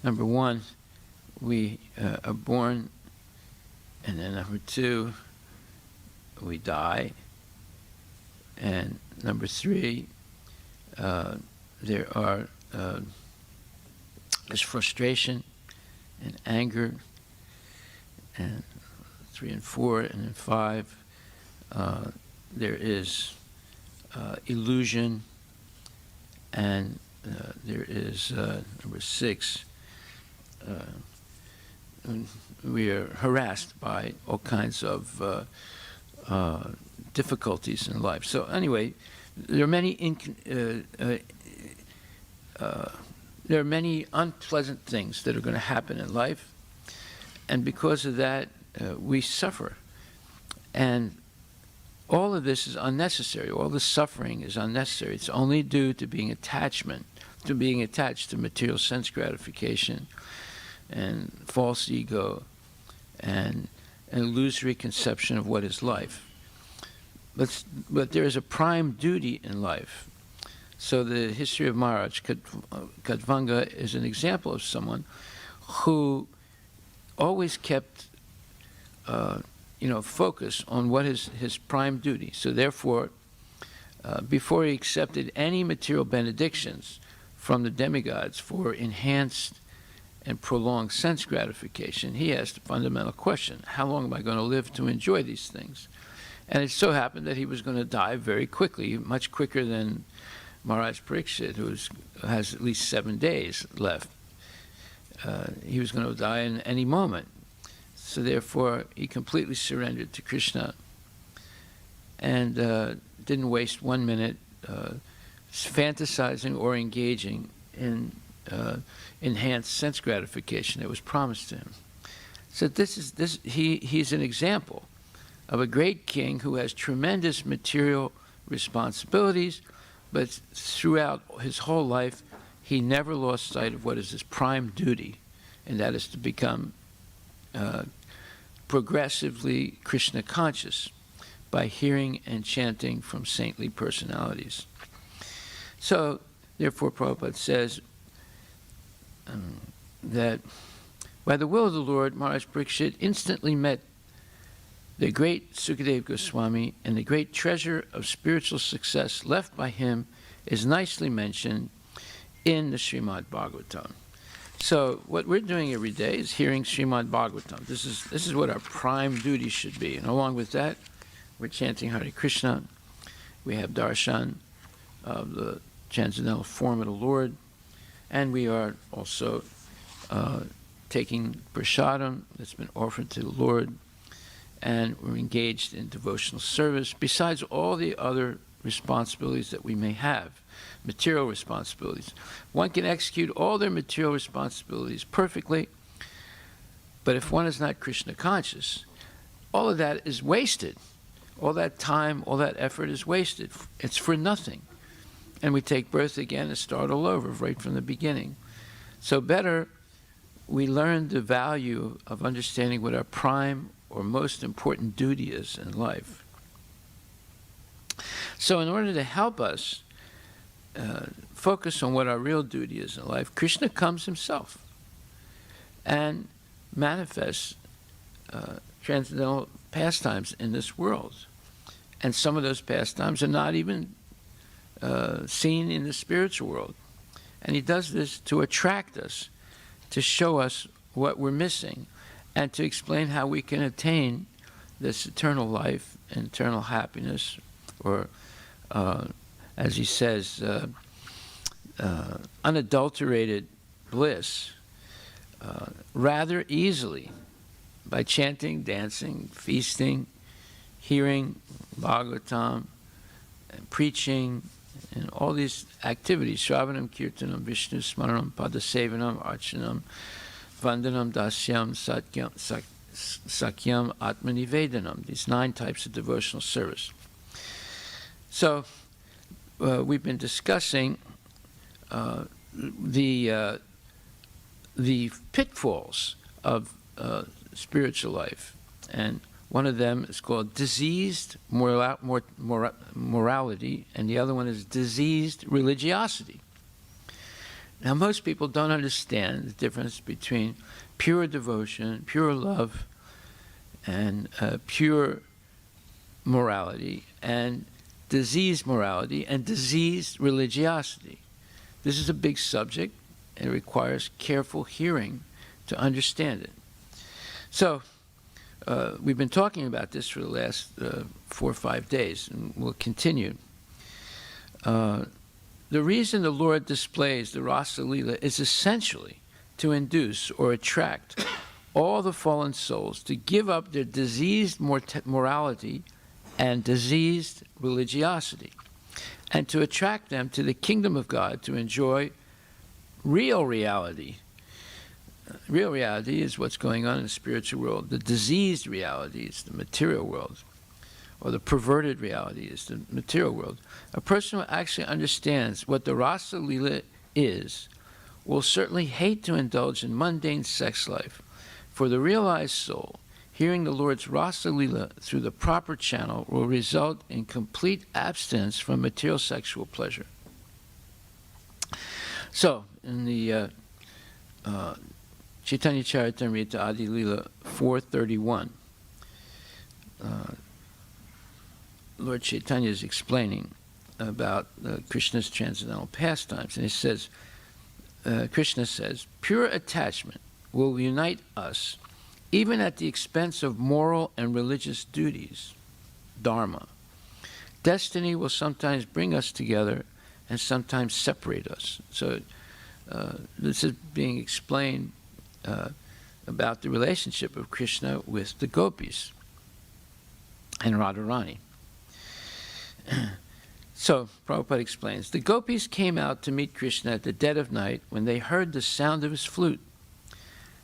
Number one, we are born, and then number two, we die, and number three, there's frustration and anger, and 3 and 4, and then 5, there is illusion, and there is number 6, we are harassed by all kinds of difficulties in life. So anyway, there are many unpleasant things that are going to happen in life, and because of that, we suffer. And all of this is unnecessary. All the suffering is unnecessary. It's only due to being attached to material sense gratification and false ego and an illusory conception of what is life. But there is a prime duty in life. So the history of Maharaj Kadvanga is an example of someone who always kept focus on what is his prime duty. So therefore, before he accepted any material benedictions from the demigods for enhanced and prolonged sense gratification, he asked a fundamental question: how long am I going to live to enjoy these things? And it so happened that he was going to die very quickly, much quicker than Maharaj Parikshit, who has at least 7 days left. He was going to die in any moment. So therefore, he completely surrendered to Krishna and didn't waste 1 minute fantasizing or engaging in enhanced sense gratification that was promised to him. So he's an example of a great king who has tremendous material responsibilities, but throughout his whole life, he never lost sight of what is his prime duty, and that is to become progressively Krishna conscious by hearing and chanting from saintly personalities. So, therefore, Prabhupada says that by the will of the Lord, Maharaj Parikshit instantly met the great Sukadeva Goswami, and the great treasure of spiritual success left by him is nicely mentioned in the Srimad Bhagavatam. So what we're doing every day is hearing Srimad Bhagavatam. This is what our prime duty should be. And along with that, we're chanting Hare Krishna. We have darshan of the transcendental form of the Lord. And we are also taking prasadam that's been offered to the Lord. And we're engaged in devotional service, besides all the other responsibilities that we may have, material responsibilities. One can execute all their material responsibilities perfectly, but if one is not Krishna conscious, all of that is wasted. All that time, all that effort is wasted. It's for nothing. And we take birth again and start all over right from the beginning. So better we learn the value of understanding what our prime or most important duty is in life. So in order to help us focus on what our real duty is in life, Krishna comes himself and manifests transcendental pastimes in this world. And some of those pastimes are not even seen in the spiritual world. And he does this to attract us, to show us what we're missing, and to explain how we can attain this eternal life and eternal happiness, or as he says, unadulterated bliss, rather easily by chanting, dancing, feasting, hearing Bhagavatam, and preaching, and all these activities, Shravanam, Kirtanam, Vishnu Smaranam, Padasevanam, Archanam, Vandanam, Dasyam, Sakyam, Atmanivedanam, these 9 types of devotional service. So we've been discussing the pitfalls of spiritual life, and one of them is called diseased morality, and the other one is diseased religiosity. Now, most people don't understand the difference between pure devotion, pure love, and pure morality, and diseased morality, and diseased religiosity. This is a big subject, and it requires careful hearing to understand it. So, we've been talking about this for the last 4 or 5 days, and we'll continue. The reason the Lord displays the Rasa Lila is essentially to induce or attract all the fallen souls to give up their diseased morality and diseased religiosity, and to attract them to the kingdom of God to enjoy real reality. Real reality is what's going on in the spiritual world. The diseased reality is the material world, or the perverted reality is the material world. A person who actually understands what the Rasa Lila is will certainly hate to indulge in mundane sex life. For the realized soul, hearing the Lord's Rasa Lila through the proper channel will result in complete abstinence from material sexual pleasure. So, in the Chaitanya Charitamrita Adi Lila 431, Lord Chaitanya is explaining about Krishna's transcendental pastimes, and he says, Krishna says, pure attachment will unite us even at the expense of moral and religious duties, dharma. Destiny will sometimes bring us together and sometimes separate us. So this is being explained about the relationship of Krishna with the gopis and Radharani. So, Prabhupada explains, the gopis came out to meet Krishna at the dead of night when they heard the sound of his flute.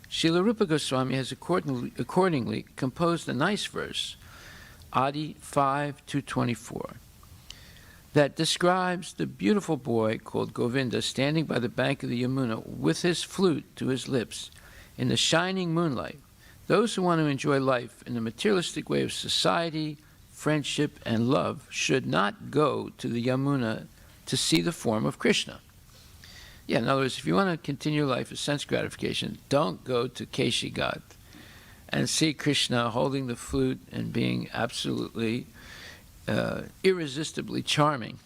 Srila Rupa Goswami has accordingly composed a nice verse, Adi 5:224, that describes the beautiful boy called Govinda standing by the bank of the Yamuna with his flute to his lips in the shining moonlight. Those who want to enjoy life in the materialistic way of society, friendship, and love should not go to the Yamuna to see the form of Krishna. Yeah, in other words, if you want to continue life as sense gratification, don't go to Keshi Ghat and see Krishna holding the flute and being absolutely irresistibly charming.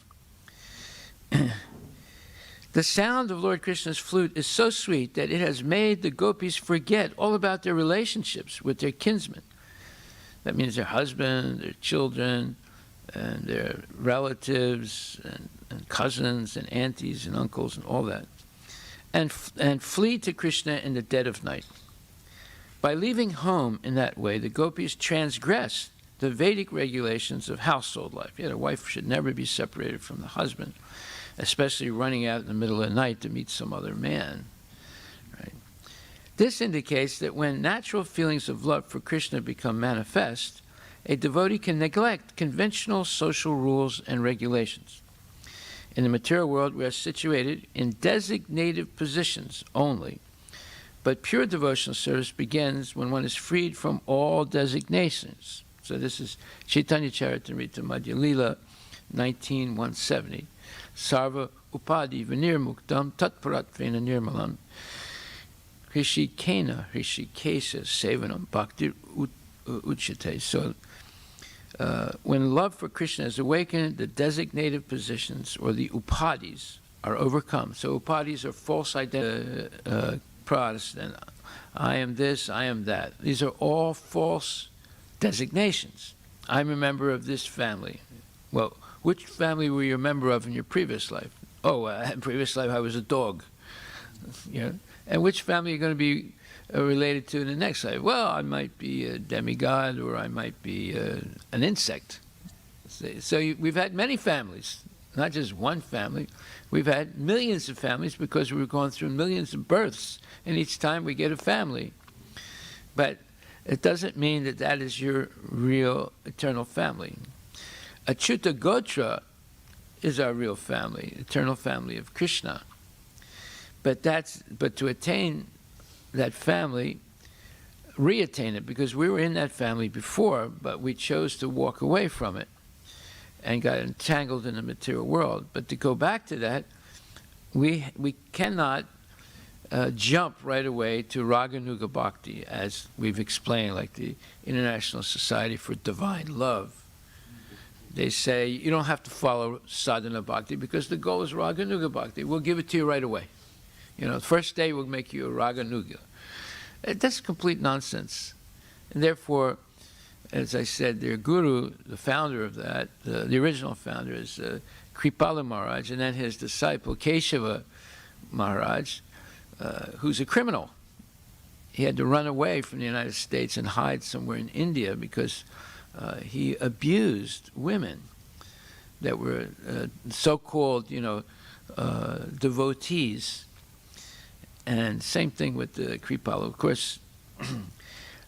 The sound of Lord Krishna's flute is so sweet that it has made the gopis forget all about their relationships with their kinsmen. That means their husband, their children, and their relatives, and cousins, and aunties, and uncles, and all that, and flee to Krishna in the dead of night. By leaving home in that way, the gopis transgress the Vedic regulations of household life. Yeah, the wife should never be separated from the husband, especially running out in the middle of the night to meet some other man. Right? This indicates that when natural feelings of love for Krishna become manifest, a devotee can neglect conventional social rules and regulations. In the material world, we are situated in designated positions only, but pure devotional service begins when one is freed from all designations. So this is Chaitanya Charitamrita Madhya Lila 19:170. Sarva upadi vinirmuktam tatparatvena nirmalam hrishikena hrishikesha sevanam bhaktir uchate. So when love for Krishna is awakened, the designated positions, or the upadis, are overcome. So upadis are false identity. Protestant, I am this, I am that. These are all false designations. I'm a member of this family. Well, which family were you a member of in your previous life? Oh, in previous life I was a dog. You know? And which family are you going to be related to in the next life? Well, I might be a demigod, or I might be an insect. So we've had many families, not just one family. We've had millions of families because we've gone through millions of births, and each time we get a family. But it doesn't mean that that is your real eternal family. Achyuta Gotra is our real family, eternal family of Krishna. But to attain that family, re-attain it, because we were in that family before, but we chose to walk away from it and got entangled in the material world. But to go back to that, we cannot jump right away to Raganuga Bhakti, as we've explained, like the International Society for Divine Love. They say you don't have to follow sadhana bhakti because the goal is Raganuga Bhakti. We'll give it to you right away. You know, the first day we'll make you a Raganuga. That's complete nonsense. And therefore, as I said, their guru, the founder of that, the original founder, is Kripala Maharaj, and then his disciple Keshava Maharaj, who's a criminal. He had to run away from the United States and hide somewhere in India because he abused women that were so-called, devotees. And same thing with the Kripala. Of course,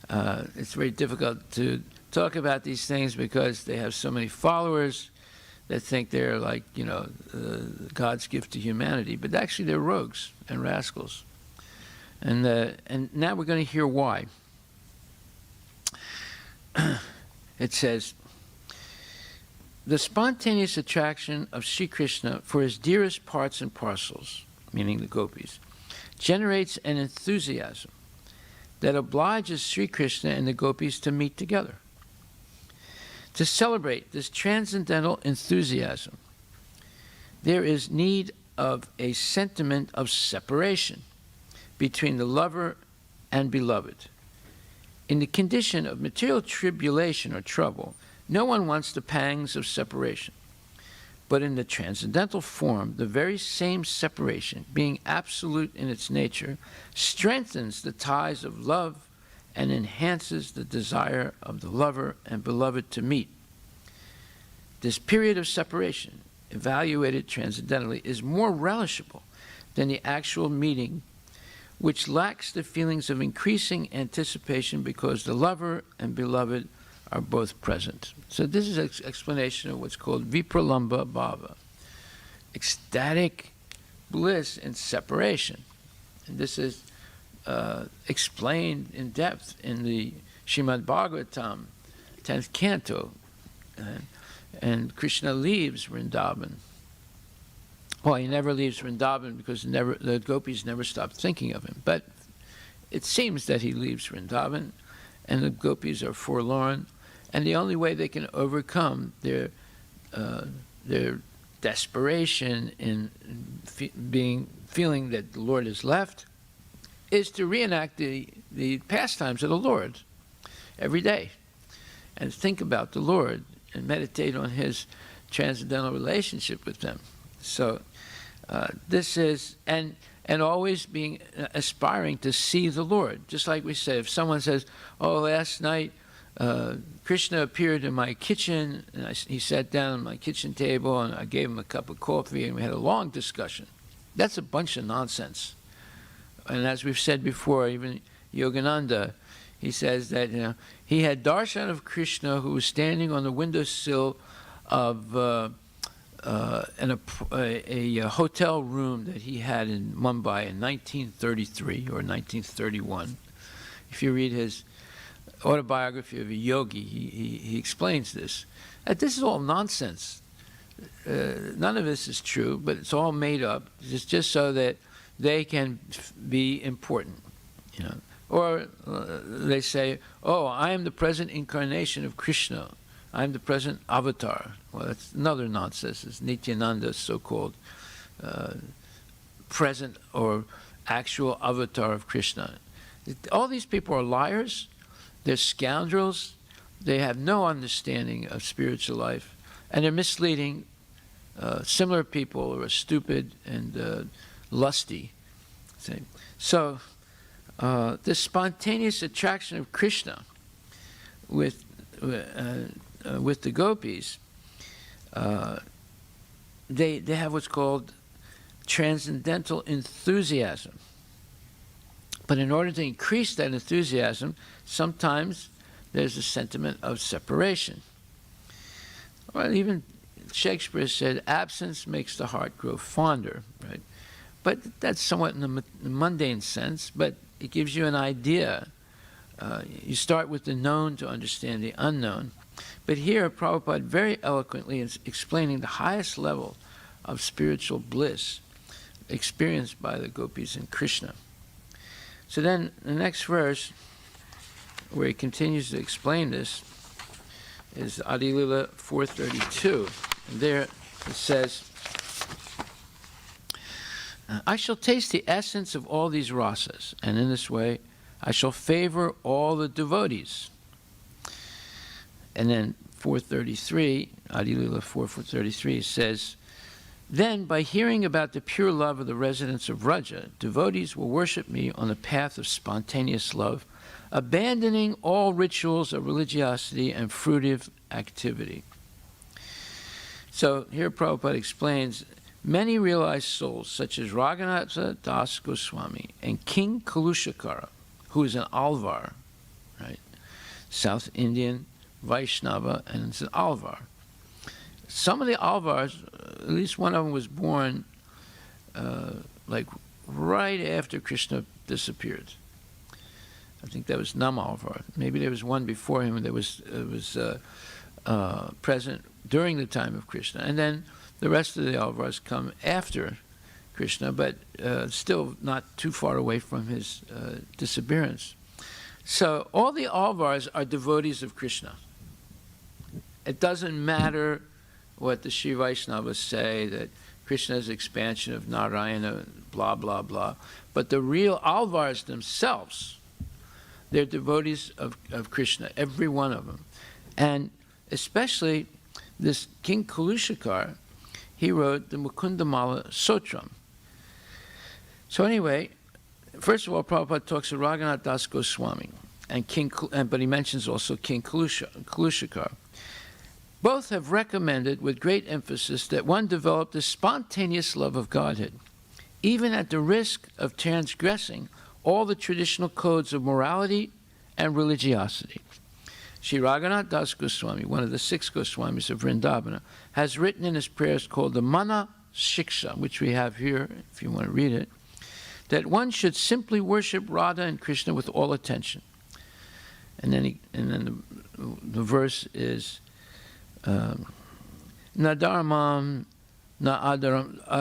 it's very difficult to talk about these things because they have so many followers that think they're like, God's gift to humanity. But actually they're rogues and rascals. And now we're going to hear why. It says, the spontaneous attraction of Sri Krishna for his dearest parts and parcels, meaning the gopis, generates an enthusiasm that obliges Sri Krishna and the gopis to meet together. To celebrate this transcendental enthusiasm, there is need of a sentiment of separation between the lover and beloved. In the condition of material tribulation or trouble, no one wants the pangs of separation. But in the transcendental form, the very same separation, being absolute in its nature, strengthens the ties of love and enhances the desire of the lover and beloved to meet. This period of separation, evaluated transcendentally, is more relishable than the actual meeting, which lacks the feelings of increasing anticipation because the lover and beloved are both present. So this is an explanation of what's called vipralamba bhava, ecstatic bliss in separation. And this is explained in depth in the Srimad Bhagavatam, 10th canto. And Krishna leaves Vrindavan. Well, he never leaves Vrindavan because the gopis never stop thinking of him. But it seems that he leaves Vrindavan, and the gopis are forlorn, and the only way they can overcome their desperation in feeling that the Lord is left is to reenact the pastimes of the Lord every day and think about the Lord and meditate on his transcendental relationship with them. So this is, and always being aspiring to see the Lord. Just like we say, if someone says, oh, last night Krishna appeared in my kitchen, and he sat down at my kitchen table, and I gave him a cup of coffee, and we had a long discussion. That's a bunch of nonsense. And as we've said before, even Yogananda, he says that he had darshan of Krishna who was standing on the windowsill of a hotel room that he had in Mumbai in 1933 or 1931. If you read his autobiography of a yogi, he explains this. That this is all nonsense. None of this is true, but it's all made up. It's just so that they can be important, Or they say, oh, I am the present incarnation of Krishna. I'm the present avatar. Well, that's another nonsense. It's Nityananda's so-called present or actual avatar of Krishna. All these people are liars. They're scoundrels. They have no understanding of spiritual life. And they're misleading similar people who are stupid and lusty. So this spontaneous attraction of Krishna with the gopis, they have what's called transcendental enthusiasm. But in order to increase that enthusiasm, sometimes there's a sentiment of separation. Well, even Shakespeare said, absence makes the heart grow fonder, right? But that's somewhat in the mundane sense, but it gives you an idea. You start with the known to understand the unknown. But here, Prabhupada very eloquently is explaining the highest level of spiritual bliss experienced by the gopis and Krishna. So then the next verse, where he continues to explain this, is Adilila 432. And there it says, I shall taste the essence of all these rasas, and in this way I shall favor all the devotees. And then 433, Adilila 433 says, then by hearing about the pure love of the residents of Vraja, devotees will worship me on the path of spontaneous love, abandoning all rituals of religiosity and fruitive activity. So here Prabhupada explains, many realized souls, such as Raghunath Das Goswami and King Kalushakara, who is an Alvar, right? South Indian Vaishnava, and it's an Alvar. Some of the Alvars, at least one of them was born like right after Krishna disappeared. I think that was Nam Alvar. Maybe there was one before him that was present during the time of Krishna. And then the rest of the Alvars come after Krishna, but still not too far away from his disappearance. So all the Alvars are devotees of Krishna. It doesn't matter what the Sri Vaishnavas say, that Krishna is expansion of Narayana, blah, blah, blah. But the real Alvars themselves, they're devotees of Krishna, every one of them. And especially this King Kalushakar, he wrote the Mukundamala Sotram. So anyway, first of all, Prabhupada talks of Raghunath Das Goswami, but he mentions also King Kalushakar. Both have recommended with great emphasis that one develop the spontaneous love of Godhead, even at the risk of transgressing all the traditional codes of morality and religiosity. Sri Raghunath Das Goswami, one of the 6 Goswamis of Vrindavana, has written in his prayers called the Mana Shiksha, which we have here if you want to read it, that one should simply worship Radha and Krishna with all attention. And then the verse is Nadarmam na'adarman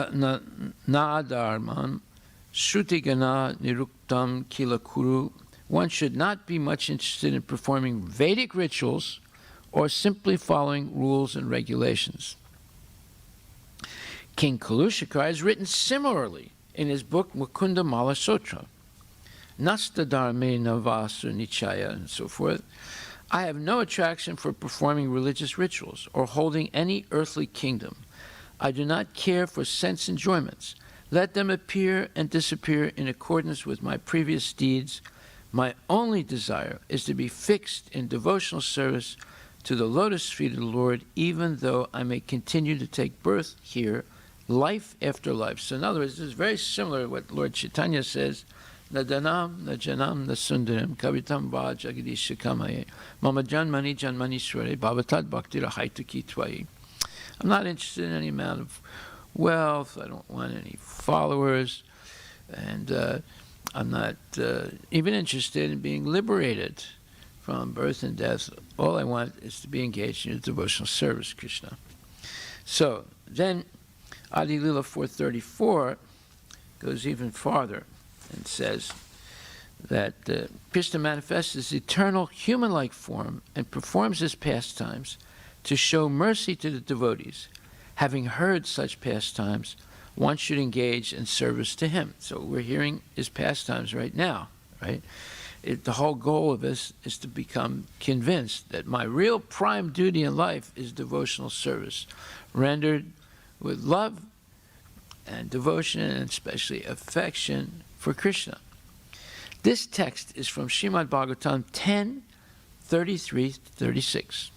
shrutigana niruktam kilakuru. One should not be much interested in performing Vedic rituals or simply following rules and regulations. King Kalushikar has written similarly in his book Mukunda Mala Sutra, Nastadharme Navasu Nichaya, and so forth. I have no attraction for performing religious rituals or holding any earthly kingdom. I do not care for sense enjoyments. Let them appear and disappear in accordance with my previous deeds. My only desire is to be fixed in devotional service to the lotus feet of the Lord, even though I may continue to take birth here, life after life. So in other words, this is very similar to what Lord Chaitanya says, Nadanam, Najanam, Nasundaram, Kavitam Va Jagadish Kamaye, Mama Janmani Janmani Sware, Bhavatad Bhaktira Haituki Twai. I'm not interested in any amount of wealth, I don't want any followers, and I'm not even interested in being liberated from birth and death. All I want is to be engaged in a devotional service, Krishna. So then Adi Lila 434 goes even farther and says that Krishna manifests his eternal human-like form and performs his pastimes to show mercy to the devotees. Having heard such pastimes, one should engage in service to him. So we're hearing his pastimes right now, right? The whole goal of this is to become convinced that my real prime duty in life is devotional service, rendered with love and devotion and especially affection for Krishna. This text is from Srimad Bhagavatam 10:33-36.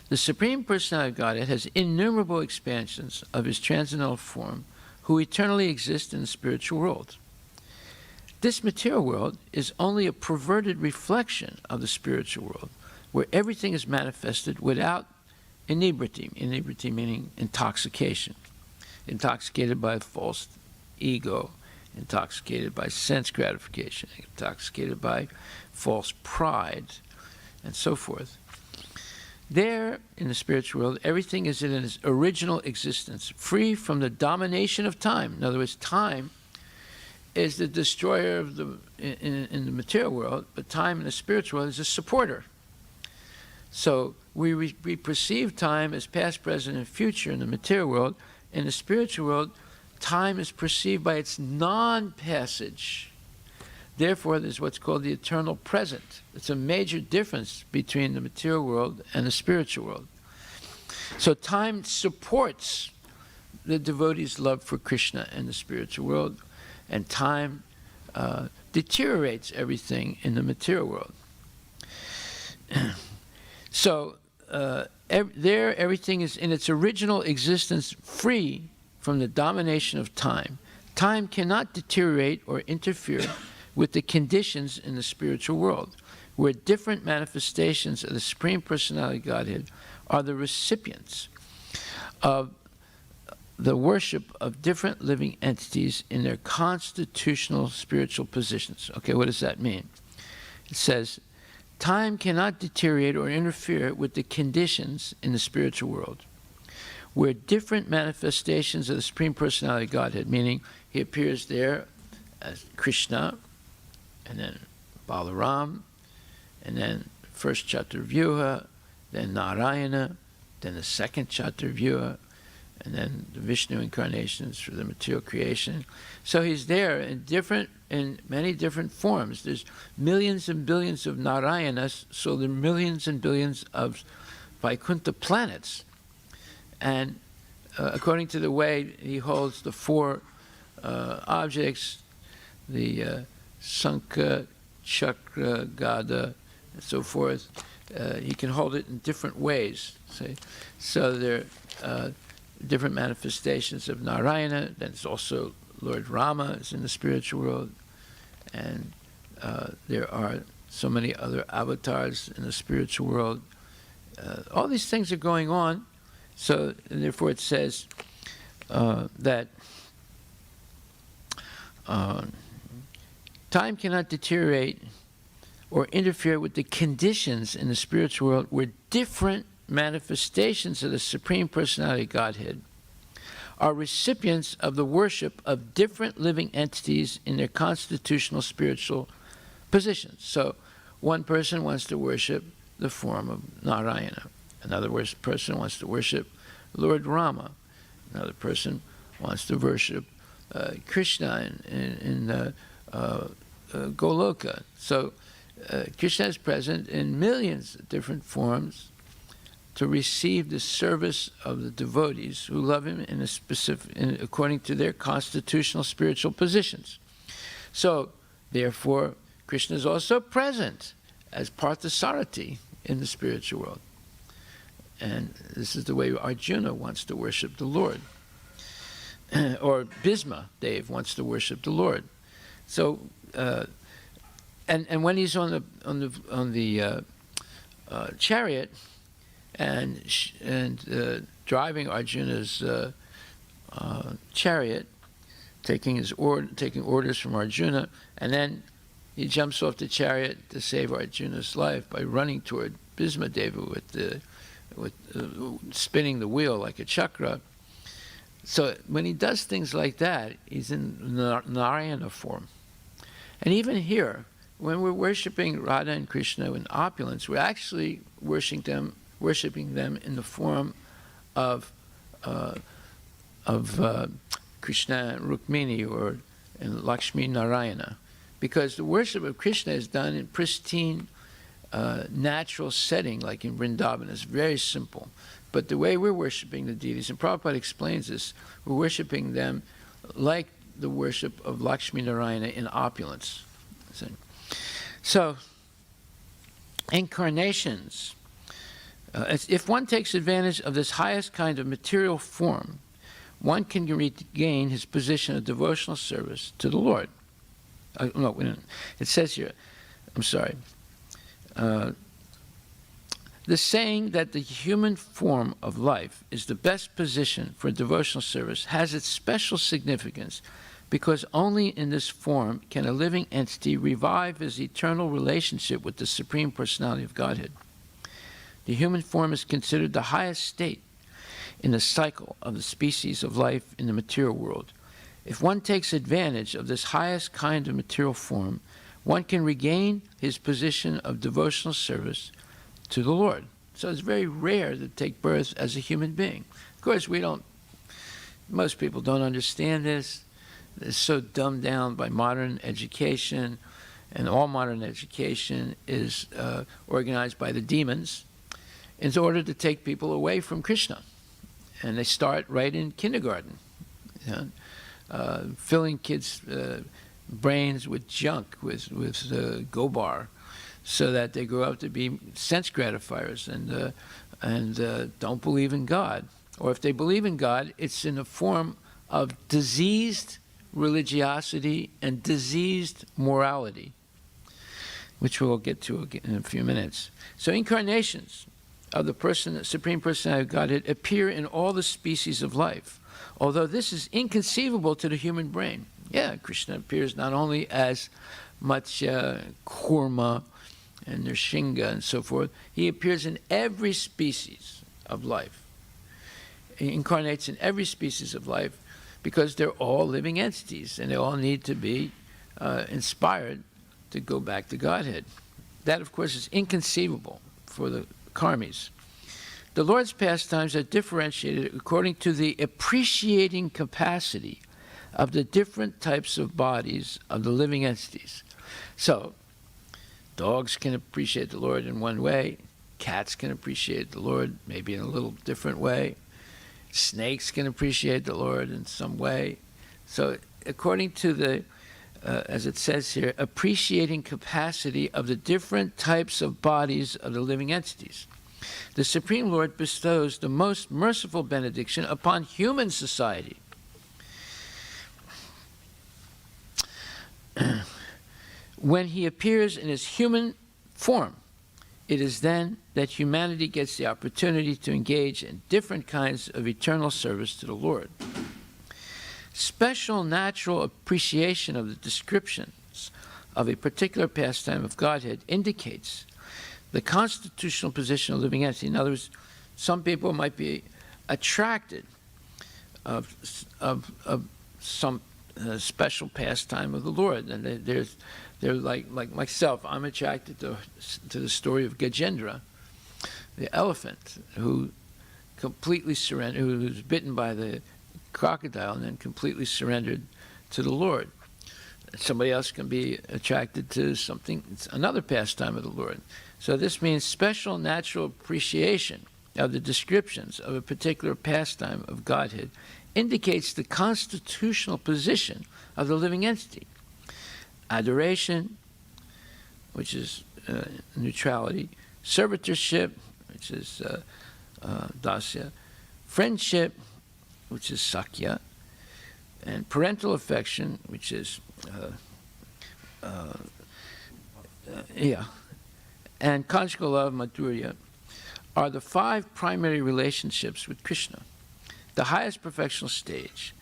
The Supreme Personality of Godhead has innumerable expansions of his transcendental form who eternally exist in the spiritual world. This material world is only a perverted reflection of the spiritual world, where everything is manifested without inebriety, inebriety meaning intoxication, intoxicated by false ego, intoxicated by sense gratification, intoxicated by false pride, and so forth. There, in the spiritual world, everything is in its original existence, free from the domination of time. In other words, time is the destroyer of in the material world, but time in the spiritual world is a supporter. So we perceive time as past, present, and future in the material world. In the spiritual world, time is perceived by its non-passage. Therefore, there's what's called the eternal present. It's a major difference between the material world and the spiritual world. So time supports the devotee's love for Krishna in the spiritual world, and time deteriorates everything in the material world. So there, everything is in its original existence free from the domination of time. Time cannot deteriorate or interfere with the conditions in the spiritual world, where different manifestations of the Supreme Personality of Godhead are the recipients of the worship of different living entities in their constitutional spiritual positions. Okay, what does that mean? It says, time cannot deteriorate or interfere with the conditions in the spiritual world, where different manifestations of the Supreme Personality of Godhead, meaning he appears there as Krishna, and then Balaram, and then first Chaturvyuha, then Narayana, then the second Chaturvyuha, and then the Vishnu incarnations for the material creation. So he's there in many different forms. There's millions and billions of Narayanas, so there are millions and billions of Vaikuntha planets. And according to the way he holds the four objects, the Sankha, Chakra, Gada, and so forth, he can hold it in different ways. See? So there are different manifestations of Narayana. Then it's also Lord Rama is in the spiritual world. And there are so many other avatars in the spiritual world. All these things are going on. So therefore it says that time cannot deteriorate or interfere with the conditions in the spiritual world where different manifestations of the Supreme Personality of Godhead are recipients of the worship of different living entities in their constitutional spiritual positions. So one person wants to worship the form of Narayana. Another person wants to worship Lord Rama. Another person wants to worship Krishna in Goloka. So Krishna is present in millions of different forms to receive the service of the devotees who love him in a according to their constitutional spiritual positions. So, therefore, Krishna is also present as Parthasarathi in the spiritual world. And this is the way Arjuna wants to worship the Lord. Or Bhisma Dev wants to worship the Lord. So, and when he's on the chariot and driving Arjuna's chariot, taking orders from Arjuna, and then he jumps off the chariot to save Arjuna's life by running toward Bhisma Deva with spinning the wheel like a chakra. So when he does things like that, he's in Narayana form. And even here, when we're worshiping Radha and Krishna in opulence, we're actually worshiping them in the form of Krishna and Rukmini or in Lakshmi Narayana, because the worship of Krishna is done in pristine, natural setting, like in Vrindavan. It's very simple. But the way we're worshiping the deities, and Prabhupada explains this, we're worshiping them like the worship of Lakshmi Narayana in opulence. So, incarnations. If one takes advantage of this highest kind of material form, one can regain his position of devotional service to the Lord. No, wait a minute. It says here, I'm sorry. The saying that the human form of life is the best position for devotional service has its special significance because only in this form can a living entity revive his eternal relationship with the Supreme Personality of Godhead. The human form is considered the highest state in the cycle of the species of life in the material world. If one takes advantage of this highest kind of material form, one can regain his position of devotional service to the Lord. So it's very rare to take birth as a human being. Of course, most people don't understand this. It's so dumbed down by modern education, and all modern education is organized by the demons in order to take people away from Krishna. And they start right in kindergarten, filling kids' brains with junk, with gobar, so that they grow up to be sense gratifiers and don't believe in God. Or if they believe in God, it's in the form of diseased religiosity and diseased morality, which we'll get to in a few minutes. So incarnations of the Supreme Personality of Godhead appear in all the species of life, although this is inconceivable to the human brain. Yeah, Krishna appears not only as much Kurma and Nrsinga and so forth, he appears in every species of life. He incarnates in every species of life because they're all living entities and they all need to be inspired to go back to Godhead. That, of course, is inconceivable for the karmis. The Lord's pastimes are differentiated according to the appreciating capacity of the different types of bodies of the living entities. So, dogs can appreciate the Lord in one way. Cats can appreciate the Lord maybe in a little different way. Snakes can appreciate the Lord in some way. So, according to the, as it says here, appreciating capacity of the different types of bodies of the living entities, the Supreme Lord bestows the most merciful benediction upon human society. When he appears in his human form, it is then that humanity gets the opportunity to engage in different kinds of eternal service to the Lord. Special natural appreciation of the descriptions of a particular pastime of Godhead indicates the constitutional position of living entity. In other words, some people might be attracted of some special pastime of the Lord, and they're like myself. I'm attracted to the story of Gajendra, the elephant, who completely surrendered, who was bitten by the crocodile and then completely surrendered to the Lord. Somebody else can be attracted to something, another pastime of the Lord. So this means special natural appreciation of the descriptions of a particular pastime of Godhead indicates the constitutional position of the living entity. Adoration, which is neutrality, servitorship, which is dasya, friendship, which is sakya, and parental affection, which is and conjugal love, madhurya, are the 5 primary relationships with Krishna. The highest perfectional stage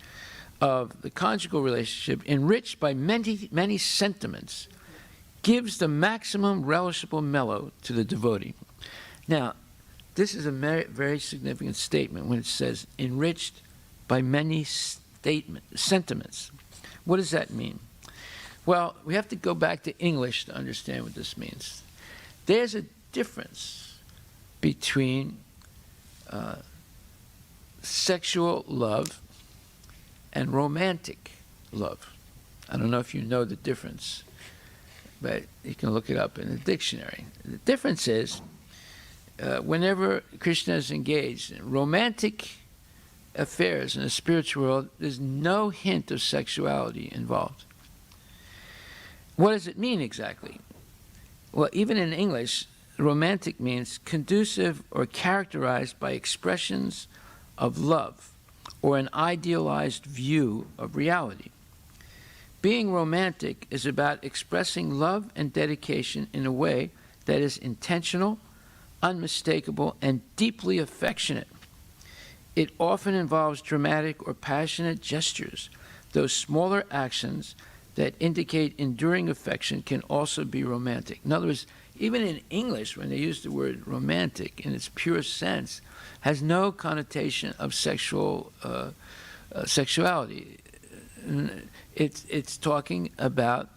of the conjugal relationship, enriched by many sentiments, gives the maximum relishable mellow to the devotee. Now, this is a very significant statement when it says enriched by many sentiments. What does that mean? Well, we have to go back to English to understand what this means. There's a difference between sexual love and romantic love. I don't know if you know the difference, but you can look it up in the dictionary. The difference is whenever Krishna is engaged in romantic affairs in the spiritual world, there's no hint of sexuality involved. What does it mean exactly? Well, even in English, romantic means conducive or characterized by expressions of love or an idealized view of reality. Being romantic is about expressing love and dedication in a way that is intentional, unmistakable, and deeply affectionate. It often involves dramatic or passionate gestures. Those smaller actions that indicate enduring affection can also be romantic. In other words, even in English, when they use the word romantic in its pure sense, has no connotation of sexuality. It's talking about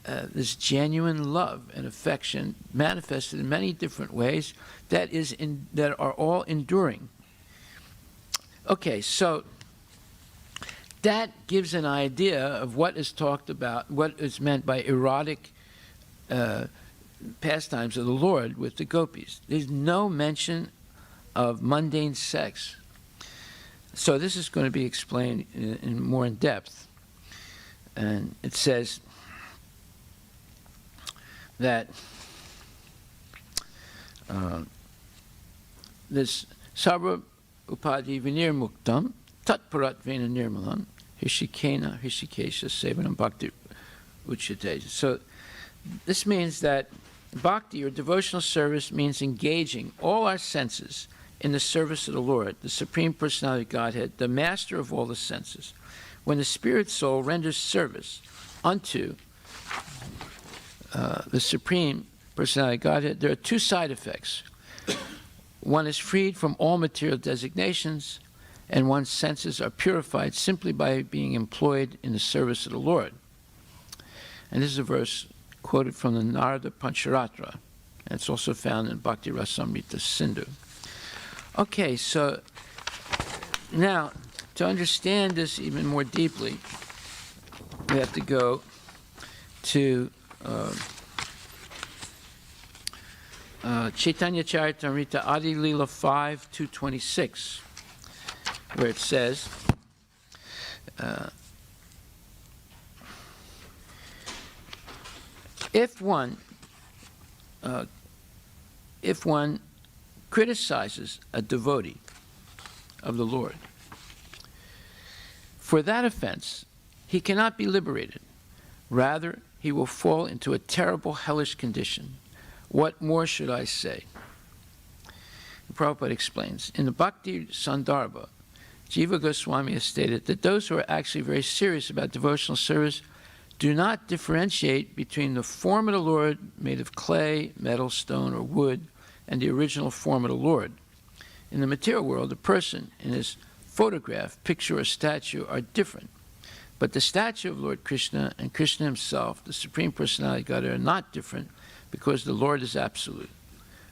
this genuine love and affection manifested in many different ways that are all enduring. Okay, so that gives an idea of what is talked about, what is meant by erotic pastimes of the Lord with the gopis. There's no mention of mundane sex. So this is going to be explained in more in depth. And it says that this Sarva Upadi Vinir Muktam Tat Parat Vena Nirmalam Hishikena Hishikesha Sevanam Bhakti Uchate. So this means that bhakti or devotional service means engaging all our senses in the service of the Lord, the Supreme Personality of Godhead, the master of all the senses. When the spirit soul renders service unto the Supreme Personality of Godhead, there are 2 side effects. One is freed from all material designations, and one's senses are purified simply by being employed in the service of the Lord. And this is a verse quoted from the Narada Pancharatra, and it's also found in Bhakti Rasamrita Sindhu. Okay, so now to understand this even more deeply, we have to go to Chaitanya Charitamrita Adi Lila 5:226, where it says, if one criticizes a devotee of the Lord, for that offense he cannot be liberated. Rather, he will fall into a terrible hellish condition. What more should I say? Prabhupada explains, in the Bhakti Sandarbha, Jiva Goswami has stated that those who are actually very serious about devotional service do not differentiate between the form of the Lord made of clay, metal, stone, or wood, and the original form of the Lord. In the material world, a person and his photograph, picture, or statue are different. But the statue of Lord Krishna and Krishna himself, the Supreme Personality of God, are not different because the Lord is absolute.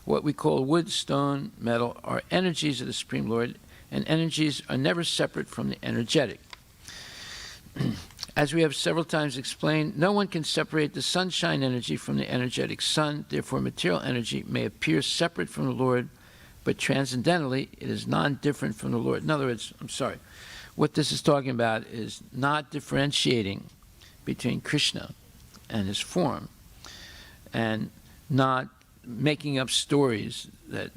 What we call wood, stone, metal are energies of the Supreme Lord, and energies are never separate from the energetic. As we have several times explained, no one can separate the sunshine energy from the energetic sun. Therefore, material energy may appear separate from the Lord, but transcendentally, it is non-different from the Lord. In other words, what this is talking about is not differentiating between Krishna and his form, and not making up stories that,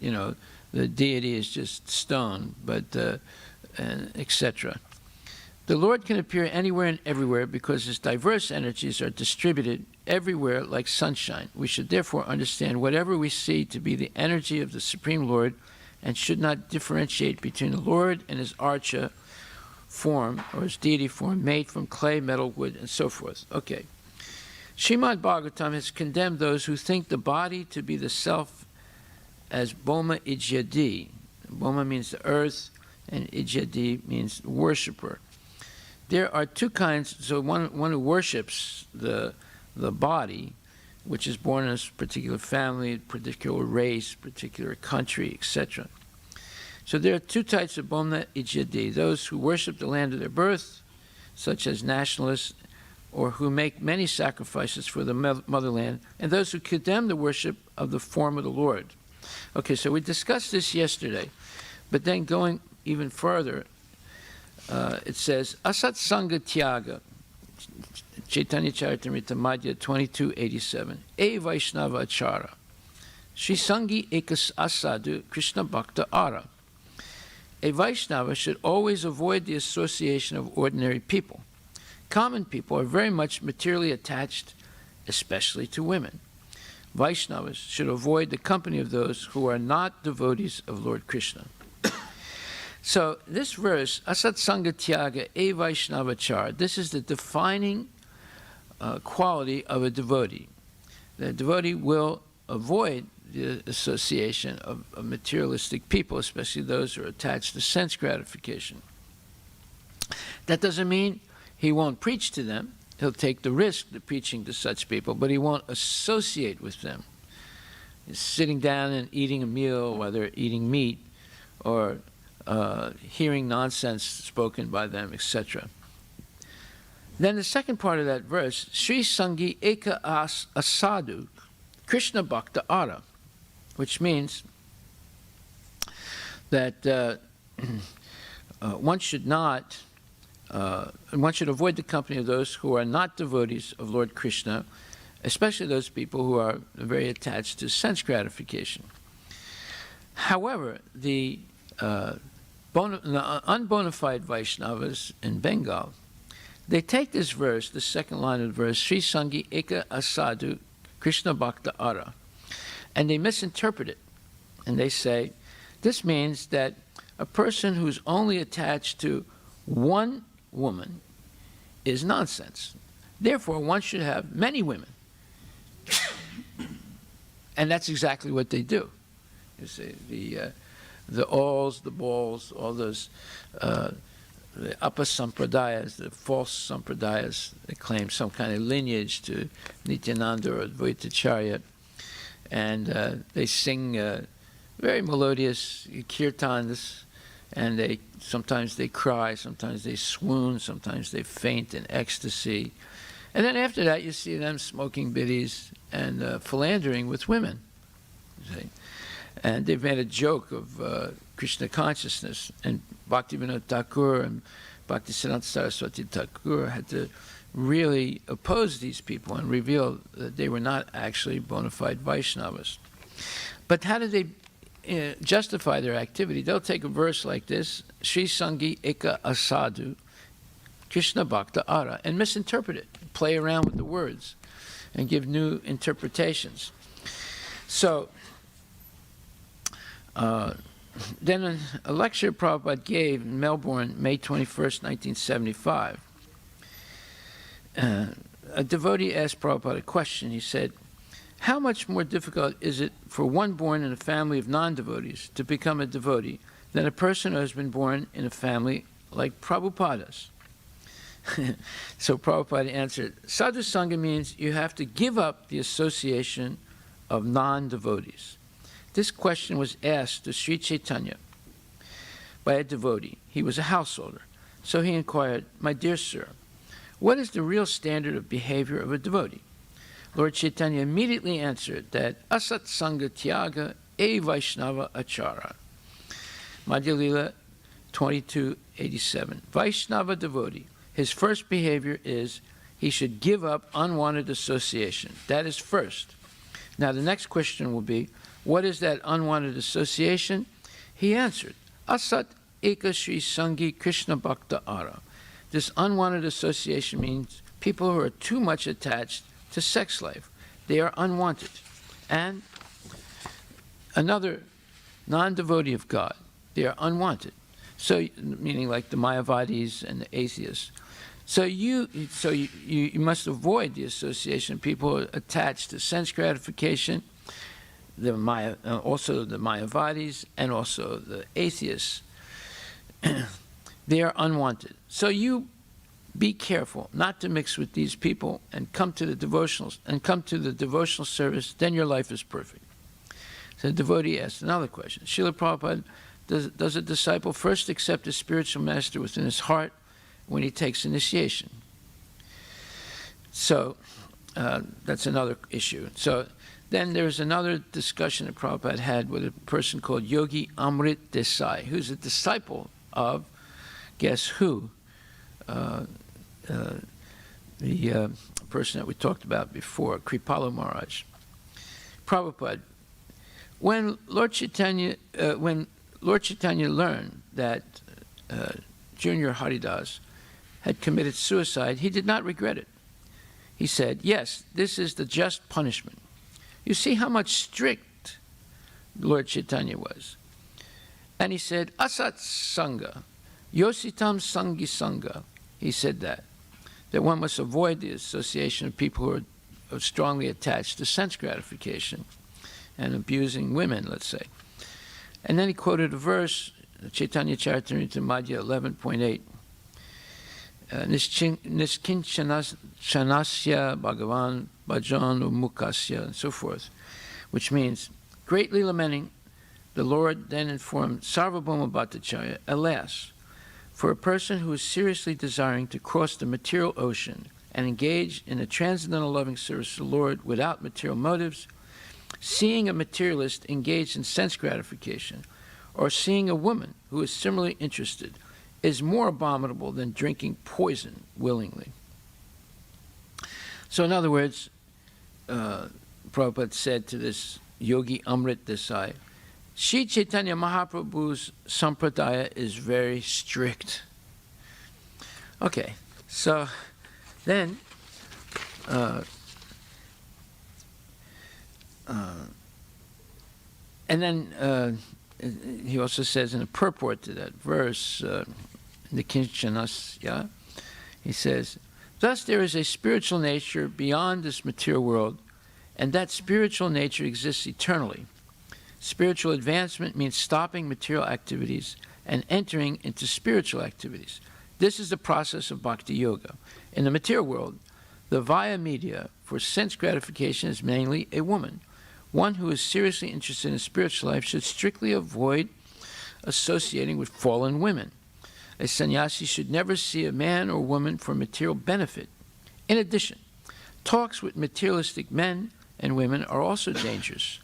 the deity is just stone, but etc. The Lord can appear anywhere and everywhere because his diverse energies are distributed everywhere like sunshine. We should therefore understand whatever we see to be the energy of the Supreme Lord and should not differentiate between the Lord and his archa form or his deity form made from clay, metal, wood, and so forth. Okay. Srimad Bhagavatam has condemned those who think the body to be the self as Boma Ijyadi. Boma means the earth, and Ijyadi means worshipper. There are two kinds. So one who worships the body, which is born in a particular family, particular race, particular country, etc. So there are two types of Boma Ijyadi: those who worship the land of their birth, such as nationalists, or who make many sacrifices for the motherland, and those who condemn the worship of the form of the Lord. Okay, so we discussed this yesterday, but then going even further, it says, Asat Sangha Tyaga, Chaitanya Charitamrita Madhya 2287, E Vaishnava Achara, Sri Sangi Ekas Asadu Krishna Bhakta Ara. A Vaishnava should always avoid the association of ordinary people. Common people are very much materially attached, especially to women. Vaishnavas should avoid the company of those who are not devotees of Lord Krishna. So this verse, Asat Sangha Tyaga E Vaishnavachar, this is the defining quality of a devotee. The devotee will avoid the association of materialistic people, especially those who are attached to sense gratification. That doesn't mean he won't preach to them. He'll take the risk of preaching to such people, but he won't associate with them. He's sitting down and eating a meal, whether eating meat or hearing nonsense spoken by them, etc. Then the second part of that verse, Sri Sangi Eka Asadu Krishna Bhakta Ara, which means that one should avoid the company of those who are not devotees of Lord Krishna, especially those people who are very attached to sense gratification. However, the unbona fide Vaishnavas in Bengal, they take this verse, the second line of the verse, Sri Sangi Eka Asadu Krishna Bhakta Ara, and they misinterpret it. And they say, this means that a person who's only attached to one woman is nonsense. Therefore, one should have many women. And that's exactly what they do. You see, the alls, the balls, all those, the upper sampradayas, the false sampradayas, they claim some kind of lineage to Nityananda or Advaitacharya, and they sing very melodious kirtans, and sometimes they cry, sometimes they swoon, sometimes they faint in ecstasy. And then after that, you see them smoking biddies and philandering with women. See? And they've made a joke of Krishna consciousness. And Bhaktivinoda Thakur and Bhaktisiddhanta Saraswati Thakur had to really oppose these people and reveal that they were not actually bona fide Vaishnavas. But how do they justify their activity? They'll take a verse like this, Sri Sangi Eka Asadu, Krishna Bhakta Ara, and misinterpret it, play around with the words, and give new interpretations. So, then a lecture Prabhupada gave in Melbourne, May 21st, 1975, a devotee asked Prabhupada a question. He said, How much more difficult is it for one born in a family of non-devotees to become a devotee than a person who has been born in a family like Prabhupada's? So Prabhupada answered, Sadhu Sangha means you have to give up the association of non-devotees. This question was asked to Sri Chaitanya by a devotee. He was a householder. So he inquired, my dear sir, what is the real standard of behavior of a devotee? Lord Chaitanya immediately answered that Asat Sangha Tyaga E Vaishnava Achara. Madhya Lila 22:87. Vaishnava devotee, his first behavior is he should give up unwanted association. That is first. Now the next question will be, what is that unwanted association? He answered, Asat Eka Shri Sangi Krishna Bhakta Ara. This unwanted association means people who are too much attached to sex life. They are unwanted. And another non-devotee of God, they are unwanted. So, meaning like the Mayavadis and the atheists. So you must avoid the association of people who are attached to sense gratification, also the Mayavadis and also the atheists. They are unwanted. So you be careful not to mix with these people and come to the devotional service, then your life is perfect. So the devotee asked another question. Srila Prabhupada, does a disciple first accept a spiritual master within his heart when he takes initiation? So that's another issue. So then there's another discussion that Prabhupada had with a person called Yogi Amrit Desai, who's a disciple of, guess who? The person that we talked about before, Kripalu Maharaj. Prabhupada, when Lord Chaitanya learned that Junior Haridas had committed suicide, he did not regret it. He said, yes, this is the just punishment. You see how much strict Lord Chaitanya was. And he said, Asat Sangha, Yositam Sangi Sangha. He said that one must avoid the association of people who are strongly attached to sense gratification and abusing women, let's say. And then he quoted a verse, Chaitanya Charitamrita Madhya 11.8. Niskinchanasya Bhagavan Bhajan Mukasya, and so forth, which means, greatly lamenting, the Lord then informed Sarvabhauma Bhattacharya, alas, for a person who is seriously desiring to cross the material ocean and engage in a transcendental loving service to the Lord without material motives, seeing a materialist engaged in sense gratification, or seeing a woman who is similarly interested, is more abominable than drinking poison willingly. So in other words, Prabhupada said to this Yogi Amrit Desai, Sri Chaitanya Mahaprabhu's sampradaya is very strict. Okay, so then he also says in a purport to that verse, the Kinchanasya, he says, thus there is a spiritual nature beyond this material world, and that spiritual nature exists eternally. Spiritual advancement means stopping material activities and entering into spiritual activities. This is the process of bhakti yoga. In the material world, the via media for sense gratification is mainly a woman. One who is seriously interested in spiritual life should strictly avoid associating with fallen women. A sannyasi should never see a man or woman for material benefit. In addition, talks with materialistic men and women are also dangerous,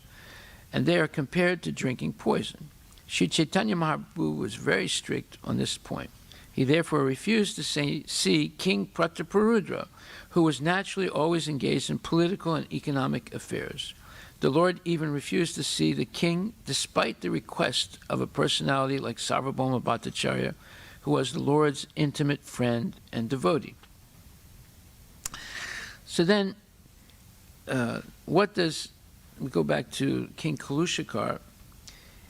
and they are compared to drinking poison. Sri Chaitanya Mahaprabhu was very strict on this point. He therefore refused to see King Prataparudra, who was naturally always engaged in political and economic affairs. The Lord even refused to see the king, despite the request of a personality like Sarvabhauma Bhattacharya, who was the Lord's intimate friend and devotee. So then, we go back to King Kalushakar.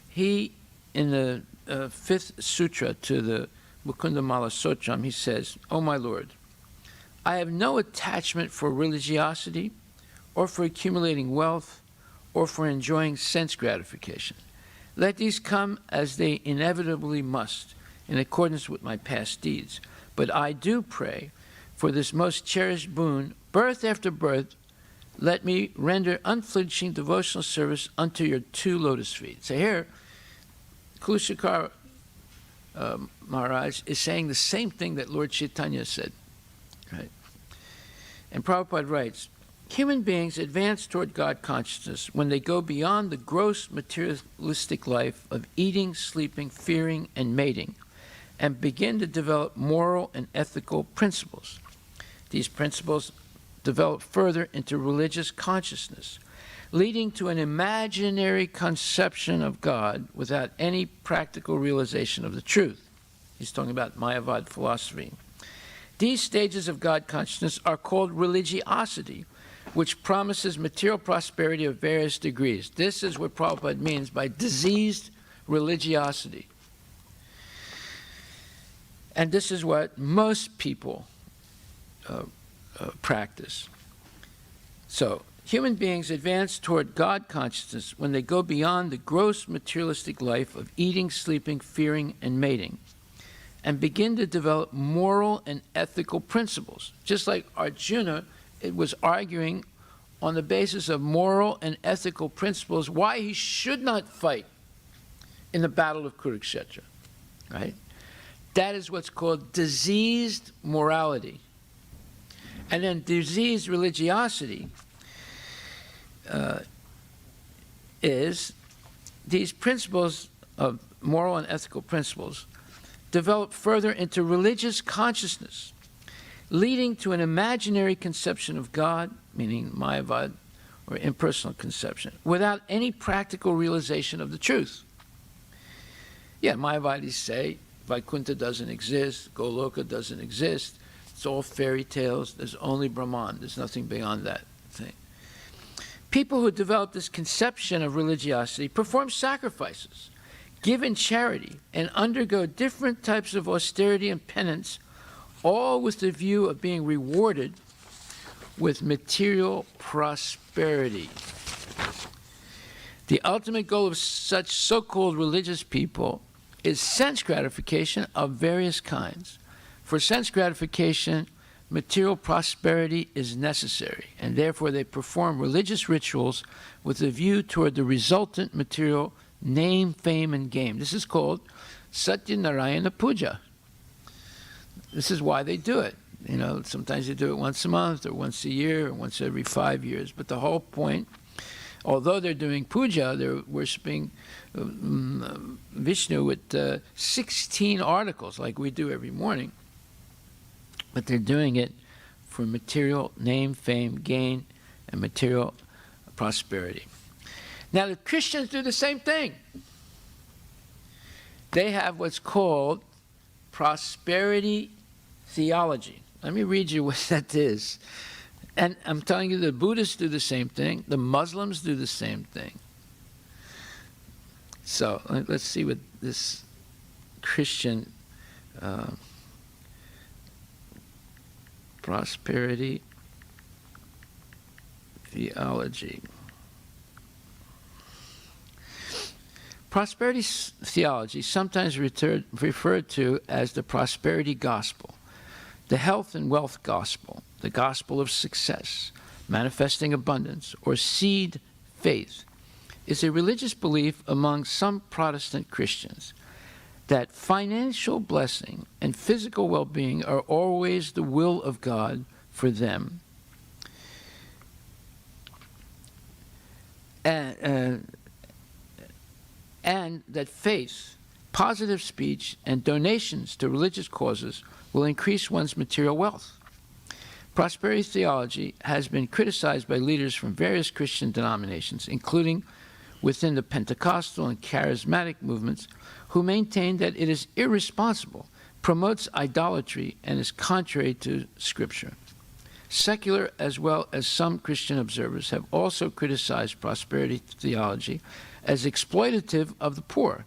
He, in the fifth sutra to the Mukundamala Sotram, he says, O my Lord, I have no attachment for religiosity or for accumulating wealth, or for enjoying sense gratification. Let these come as they inevitably must, in accordance with my past deeds. But I do pray for this most cherished boon, birth after birth, let me render unflinching devotional service unto your two lotus feet. So here, Kulashikara Maharaj is saying the same thing that Lord Chaitanya said. Right? And Prabhupada writes, human beings advance toward God consciousness when they go beyond the gross materialistic life of eating, sleeping, fearing, and mating, and begin to develop moral and ethical principles. These principles develop further into religious consciousness, leading to an imaginary conception of God without any practical realization of the truth. He's talking about Mayavad philosophy. These stages of God consciousness are called religiosity, which promises material prosperity of various degrees. This is what Prabhupada means by diseased religiosity. And this is what most people practice. So, human beings advance toward God consciousness when they go beyond the gross materialistic life of eating, sleeping, fearing, and mating, and begin to develop moral and ethical principles. Just like Arjuna, it was arguing on the basis of moral and ethical principles why he should not fight in the battle of Kurukshetra, right? That is what's called diseased morality. And then diseased religiosity is these principles of moral and ethical principles develop further into religious consciousness, leading to an imaginary conception of God, meaning Mayavad, or impersonal conception, without any practical realization of the truth. Yeah, Mayavadis say Vaikuntha doesn't exist, Goloka doesn't exist, it's all fairy tales, there's only Brahman, there's nothing beyond that thing. People who develop this conception of religiosity perform sacrifices, give in charity, and undergo different types of austerity and penance, all with the view of being rewarded with material prosperity. The ultimate goal of such so-called religious people is sense gratification of various kinds. For sense gratification, material prosperity is necessary, and therefore they perform religious rituals with a view toward the resultant material name, fame, and gain. This is called Satyanarayana Puja. This is why they do it. You know, sometimes they do it once a month, or once a year, or once every 5 years. But the whole point, although they're doing puja, they're worshiping Vishnu with 16 articles, like we do every morning. But they're doing it for material name, fame, gain, and material prosperity. Now, the Christians do the same thing. They have what's called prosperity theology. Let me read you what that is. And I'm telling you, the Buddhists do the same thing. The Muslims do the same thing. So let's see what this Christian prosperity theology. Prosperity theology, sometimes referred to as the prosperity gospel, the health and wealth gospel, the gospel of success, manifesting abundance, or seed faith, is a religious belief among some Protestant Christians that financial blessing and physical well-being are always the will of God for them, and that faith, positive speech, and donations to religious causes will increase one's material wealth. Prosperity theology has been criticized by leaders from various Christian denominations, including within the Pentecostal and charismatic movements, who maintain that it is irresponsible, promotes idolatry, and is contrary to Scripture. Secular as well as some Christian observers have also criticized prosperity theology as exploitative of the poor.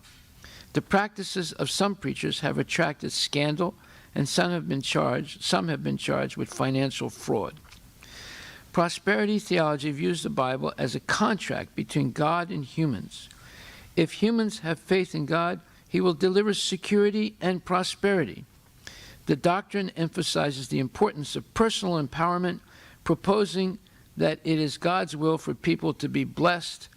The practices of some preachers have attracted scandal, and some have been charged with financial fraud. Prosperity theology views the Bible as a contract between God and humans. If humans have faith in God, He will deliver security and prosperity. The doctrine emphasizes the importance of personal empowerment, proposing that it is God's will for people to be blessed.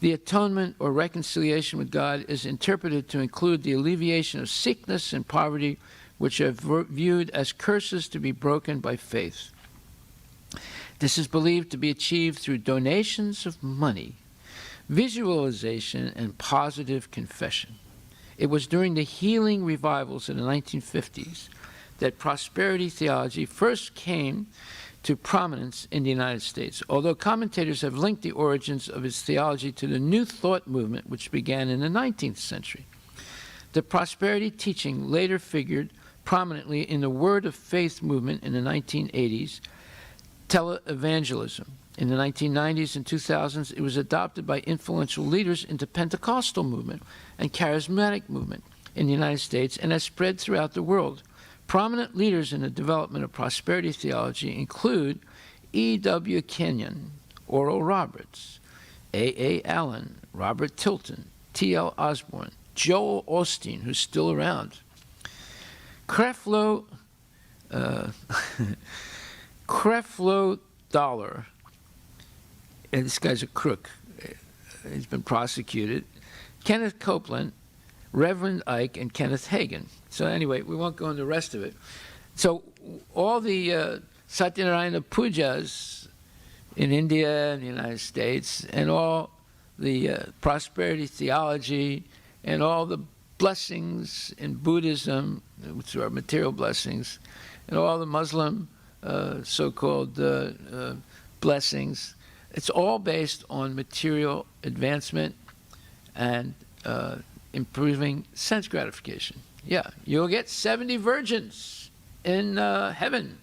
The atonement or reconciliation with God is interpreted to include the alleviation of sickness and poverty, which are viewed as curses to be broken by faith. This is believed to be achieved through donations of money, visualization, and positive confession. It was during the healing revivals in the 1950s that prosperity theology first came to prominence in the United States, although commentators have linked the origins of its theology to the New Thought movement, which began in the 19th century. The prosperity teaching later figured prominently in the Word of Faith movement in the 1980s, televangelism. In the 1990s and 2000s, it was adopted by influential leaders into Pentecostal movement and charismatic movement in the United States and has spread throughout the world. Prominent leaders in the development of prosperity theology include E.W. Kenyon, Oral Roberts, A.A. Allen, Robert Tilton, T.L. Osborne, Joel Osteen, who's still around, Creflo Dollar, and this guy's a crook. He's been prosecuted. Kenneth Copeland, Reverend Ike, and Kenneth Hagin. So anyway, we won't go into the rest of it. So all the Satyanarayana pujas in India and the United States, and all the prosperity theology, and all the blessings in Buddhism, which are material blessings, and all the Muslim so-called blessings, it's all based on material advancement and improving sense gratification. Yeah, you'll get 70 virgins in heaven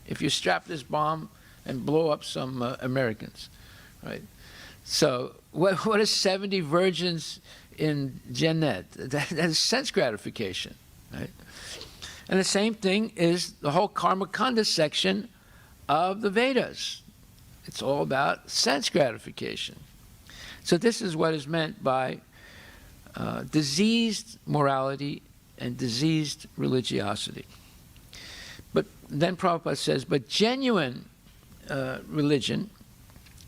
if you strap this bomb and blow up some Americans, right? So what is 70 virgins in Jannat? That is sense gratification, right? And the same thing is the whole Karmakanda section of the Vedas. It's all about sense gratification. So this is what is meant by diseased morality and diseased religiosity. But then Prabhupada says, but genuine religion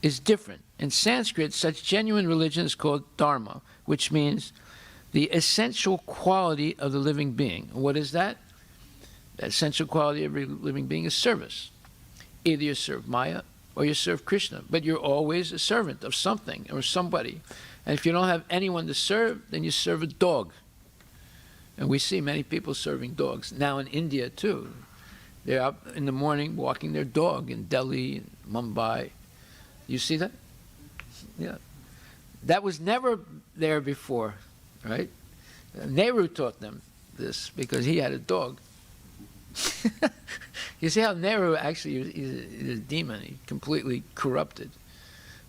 is different. In Sanskrit, such genuine religion is called dharma, which means the essential quality of the living being. What is that? The essential quality of every living being is service. Either you serve Maya or you serve Krishna, but you're always a servant of something or somebody. And if you don't have anyone to serve, then you serve a dog. And we see many people serving dogs. Now in India, too. They're up in the morning walking their dog in Delhi, Mumbai. You see that? Yeah. That was never there before, right? Nehru taught them this because he had a dog. You see how Nehru actually is a demon. He completely corrupted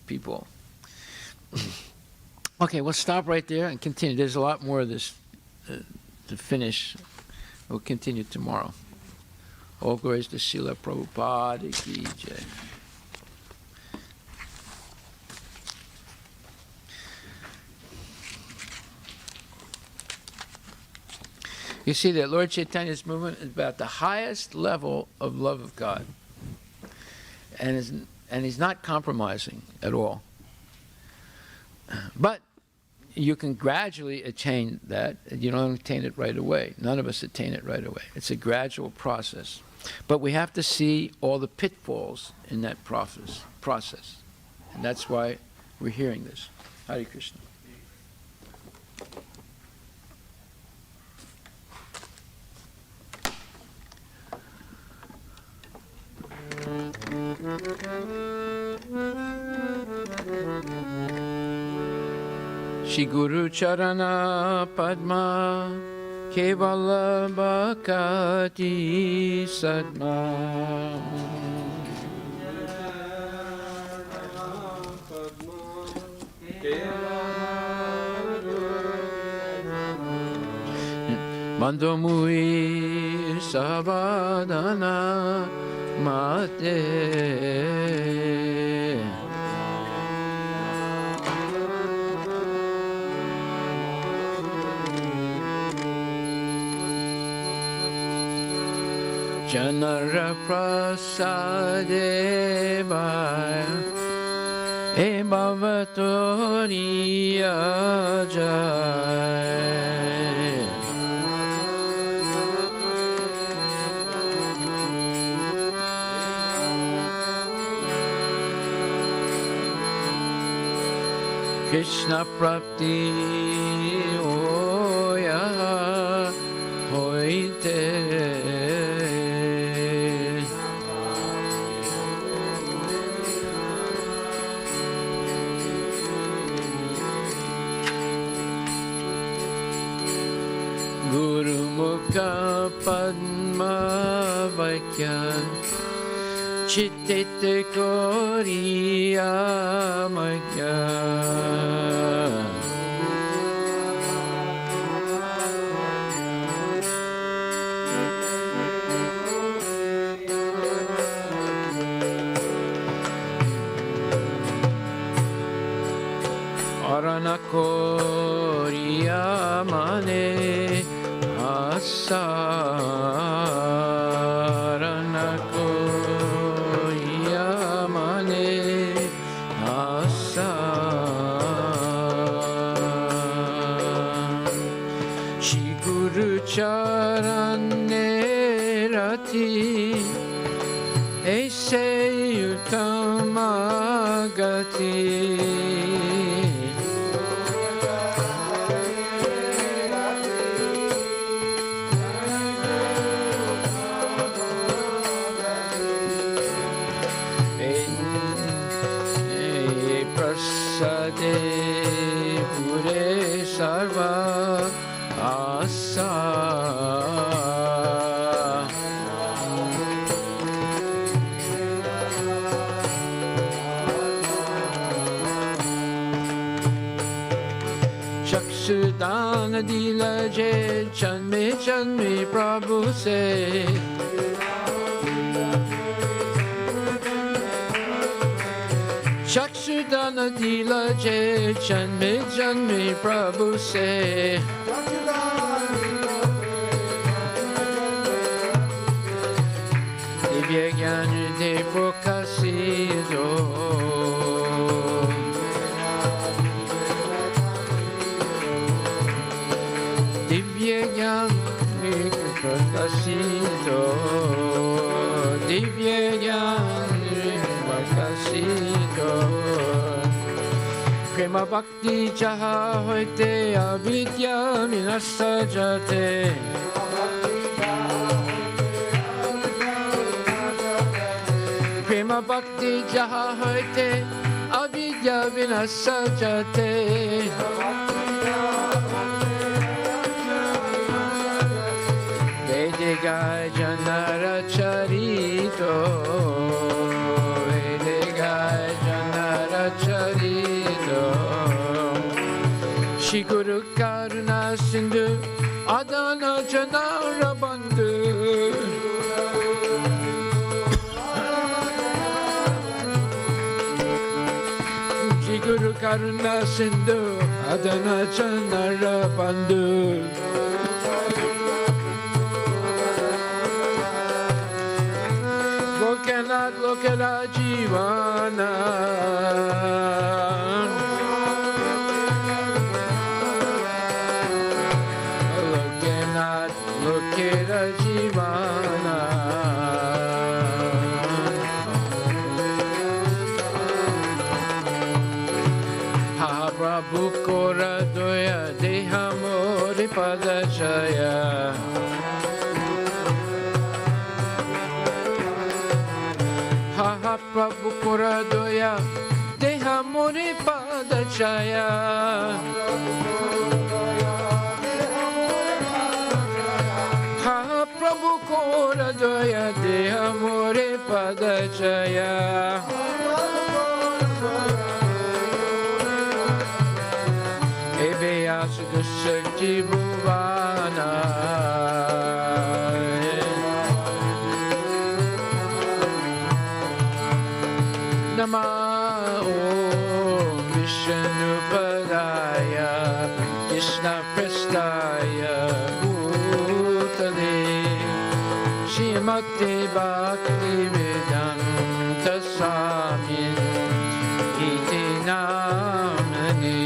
people. Okay, we'll stop right there and continue. There's a lot more of this to finish. We'll continue tomorrow. All glories to Srila Prabhupada ki jai. You see that Lord Chaitanya's movement is about the highest level of love of God. And he's not compromising at all. But you can gradually attain that. You don't attain it right away. None of us attain it right away. It's a gradual process. But we have to see all the pitfalls in that process. And that's why we're hearing this. Hare Krishna. Shri Guru Charana Padma Kevala Bhakati Sadma Mandomui Sabadana Mate Janara Prasadevaya E Bhavatoriya Jai Krishna Prapti Oya Hoite Guru Mukha Padma Vaikya Chittite Koriya Magya Arana Koriya Mane Asarana Koriya Mane Asar Shri Guru Charane Rati Aise Utamagati Prasade Pure Sarva Asa Chaksudan Dilaje Chanme Chanme Prabhu Se Chakshudana Dila Je Janme Janme Prabhu Se Divya Gyan De Prokasido Divya Gyan De Prokasido Divya Gyan Prema Bhakti Jaha Hoite Avidya Vinasa Jate Prema Bhakti Jaha Hoite Avidya Vinasa Jate Vedega Janara Charito Charito Shri Guru Karuna Sindhu Adana Janara Bandhu Shri Guru Karuna Sindhu Adana Janara Bandhu Lokanath Lokala Jivana Lokanath Lokala Jivana Ha Prabhu Kora Doya Deha Mori Padachaya Ha Prabhu Kora Doya Deha Mori Padachaya Ha Prabhu Kora Doya Deha Mori Padachaya Ebe Asudusya Tribhuvana. Nama Om Vishnupadaya Krishna Prestaya Bhutale Srimati Bhakti Vedanta Swamin Iti Namane.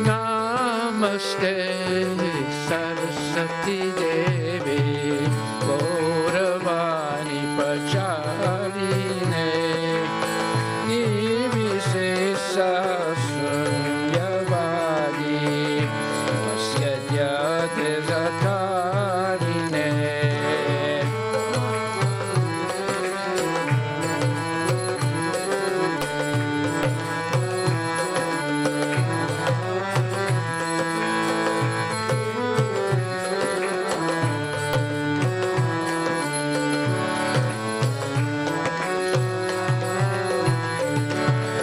Namaste Saraswati Devi Gauravani Pracharine Nirvisesa Sunyavadi Pasyadya Desatarine.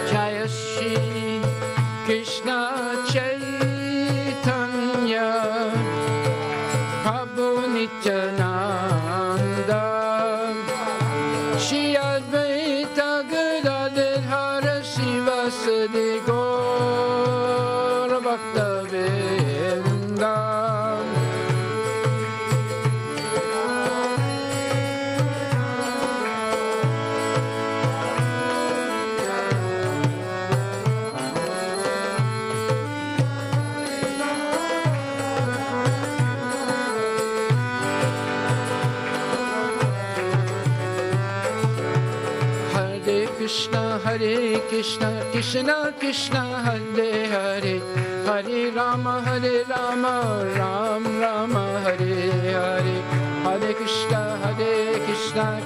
Jaya Shri Krishna Chaitanya Prabhu Nityananda Shri Advaita Gadadhara Sivasadi Gaura Bhakta Vrinda. Hare Krishna, Krishna Krishna Hare Hare, Hare Rama, Rama Rama Hare Hare, Hare Krishna,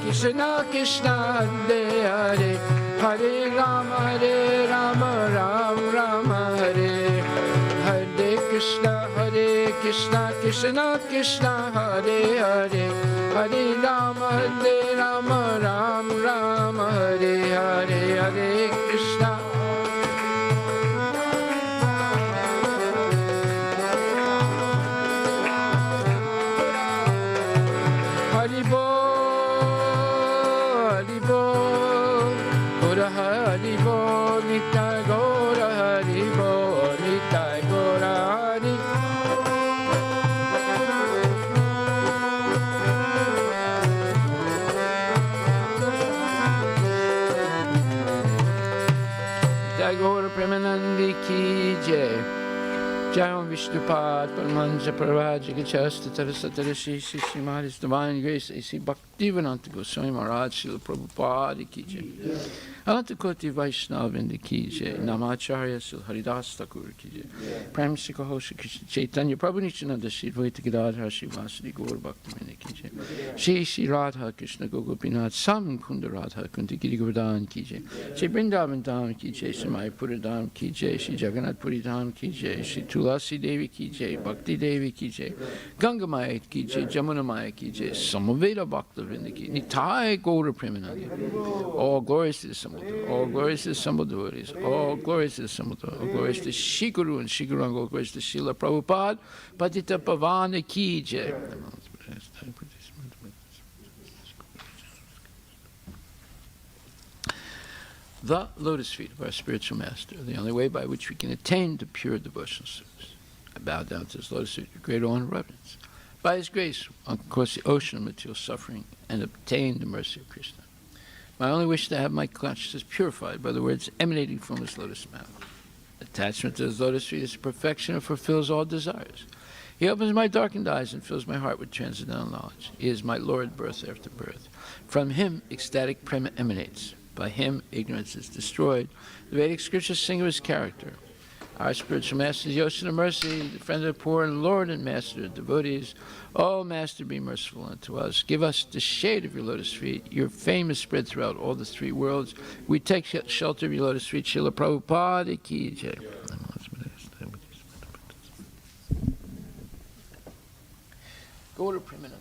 Krishna Krishna Hare Hare, Hare Rama, Rama Rama Hare, Hare Krishna, Krishna Krishna Hare Hare, Hare Rama, Rama Hare Hare, Hare Krishna. Haribo, Haribo, Gora Haribo, Nitai Gora Haribo, Nitai Gora Hari. Jai Gaura Premanandi Ki Jai. Jai Om Vishnupad Paramahansa Paravaja Gachasta Tarasatara Shri Srimad His Divine Grace A.C. Bhaktivedanta Goswami Maharaj Srila Prabhupada Ki Jai. Ananta Koti Vaishnavrinda Ki Jai. Namacharya Srila Haridas Thakur Ki Jai. Prem Sikha Hosha Krishna Chaitanya Prabhu Nityananda Shri Advaita Gadadhara Shri Vasudeva Gaur Bhaktivinoda Ki Jai. Shri Radha Krishna Gopinath Sam Kunda Radha Kunti Giri Govardhan Ki Jai. Shri Vrindavan Dham Ki Jai. Shri Mayapura Dham Ki Jai. Shri Jagannath Puri Dham Ki Jai. Shri Tulasi Devi Ki Jai. Bhakti Devi Ki Jai. Ganga Maya Ki Jai. Jamuna Maya Ki Jai. Samaveda Bhaktivinoda Ki Jai. Nitai Gaura Premanandi. All glories to the Samaveda. All glories to the assembled devotees. All glories to the assembled devotees. All glories to Shri Guru and Shri Guranga. All glories to Srila Prabhupada. Patita Pavana Ki Jai. The lotus feet of our spiritual master are the only way by which we can attain to pure devotional service. I bow down to his lotus feet with great awe and reverence. By his grace, one can cross the ocean of material suffering and obtain the mercy of Krishna. My only wish is to have my consciousness purified by the words emanating from his lotus mouth. Attachment to his lotus feet is perfection and fulfills all desires. He opens my darkened eyes and fills my heart with transcendental knowledge. He is my Lord, birth after birth. From him, ecstatic prema emanates. By him, ignorance is destroyed. The Vedic scriptures sing of his character. Our spiritual masters, the ocean of mercy, the friend of the poor, and Lord and master of devotees. Oh, Master, be merciful unto us. Give us the shade of your lotus feet. Your fame is spread throughout all the three worlds. We take shelter of your lotus feet. Srila Prabhupada ki jai. Go to primitive.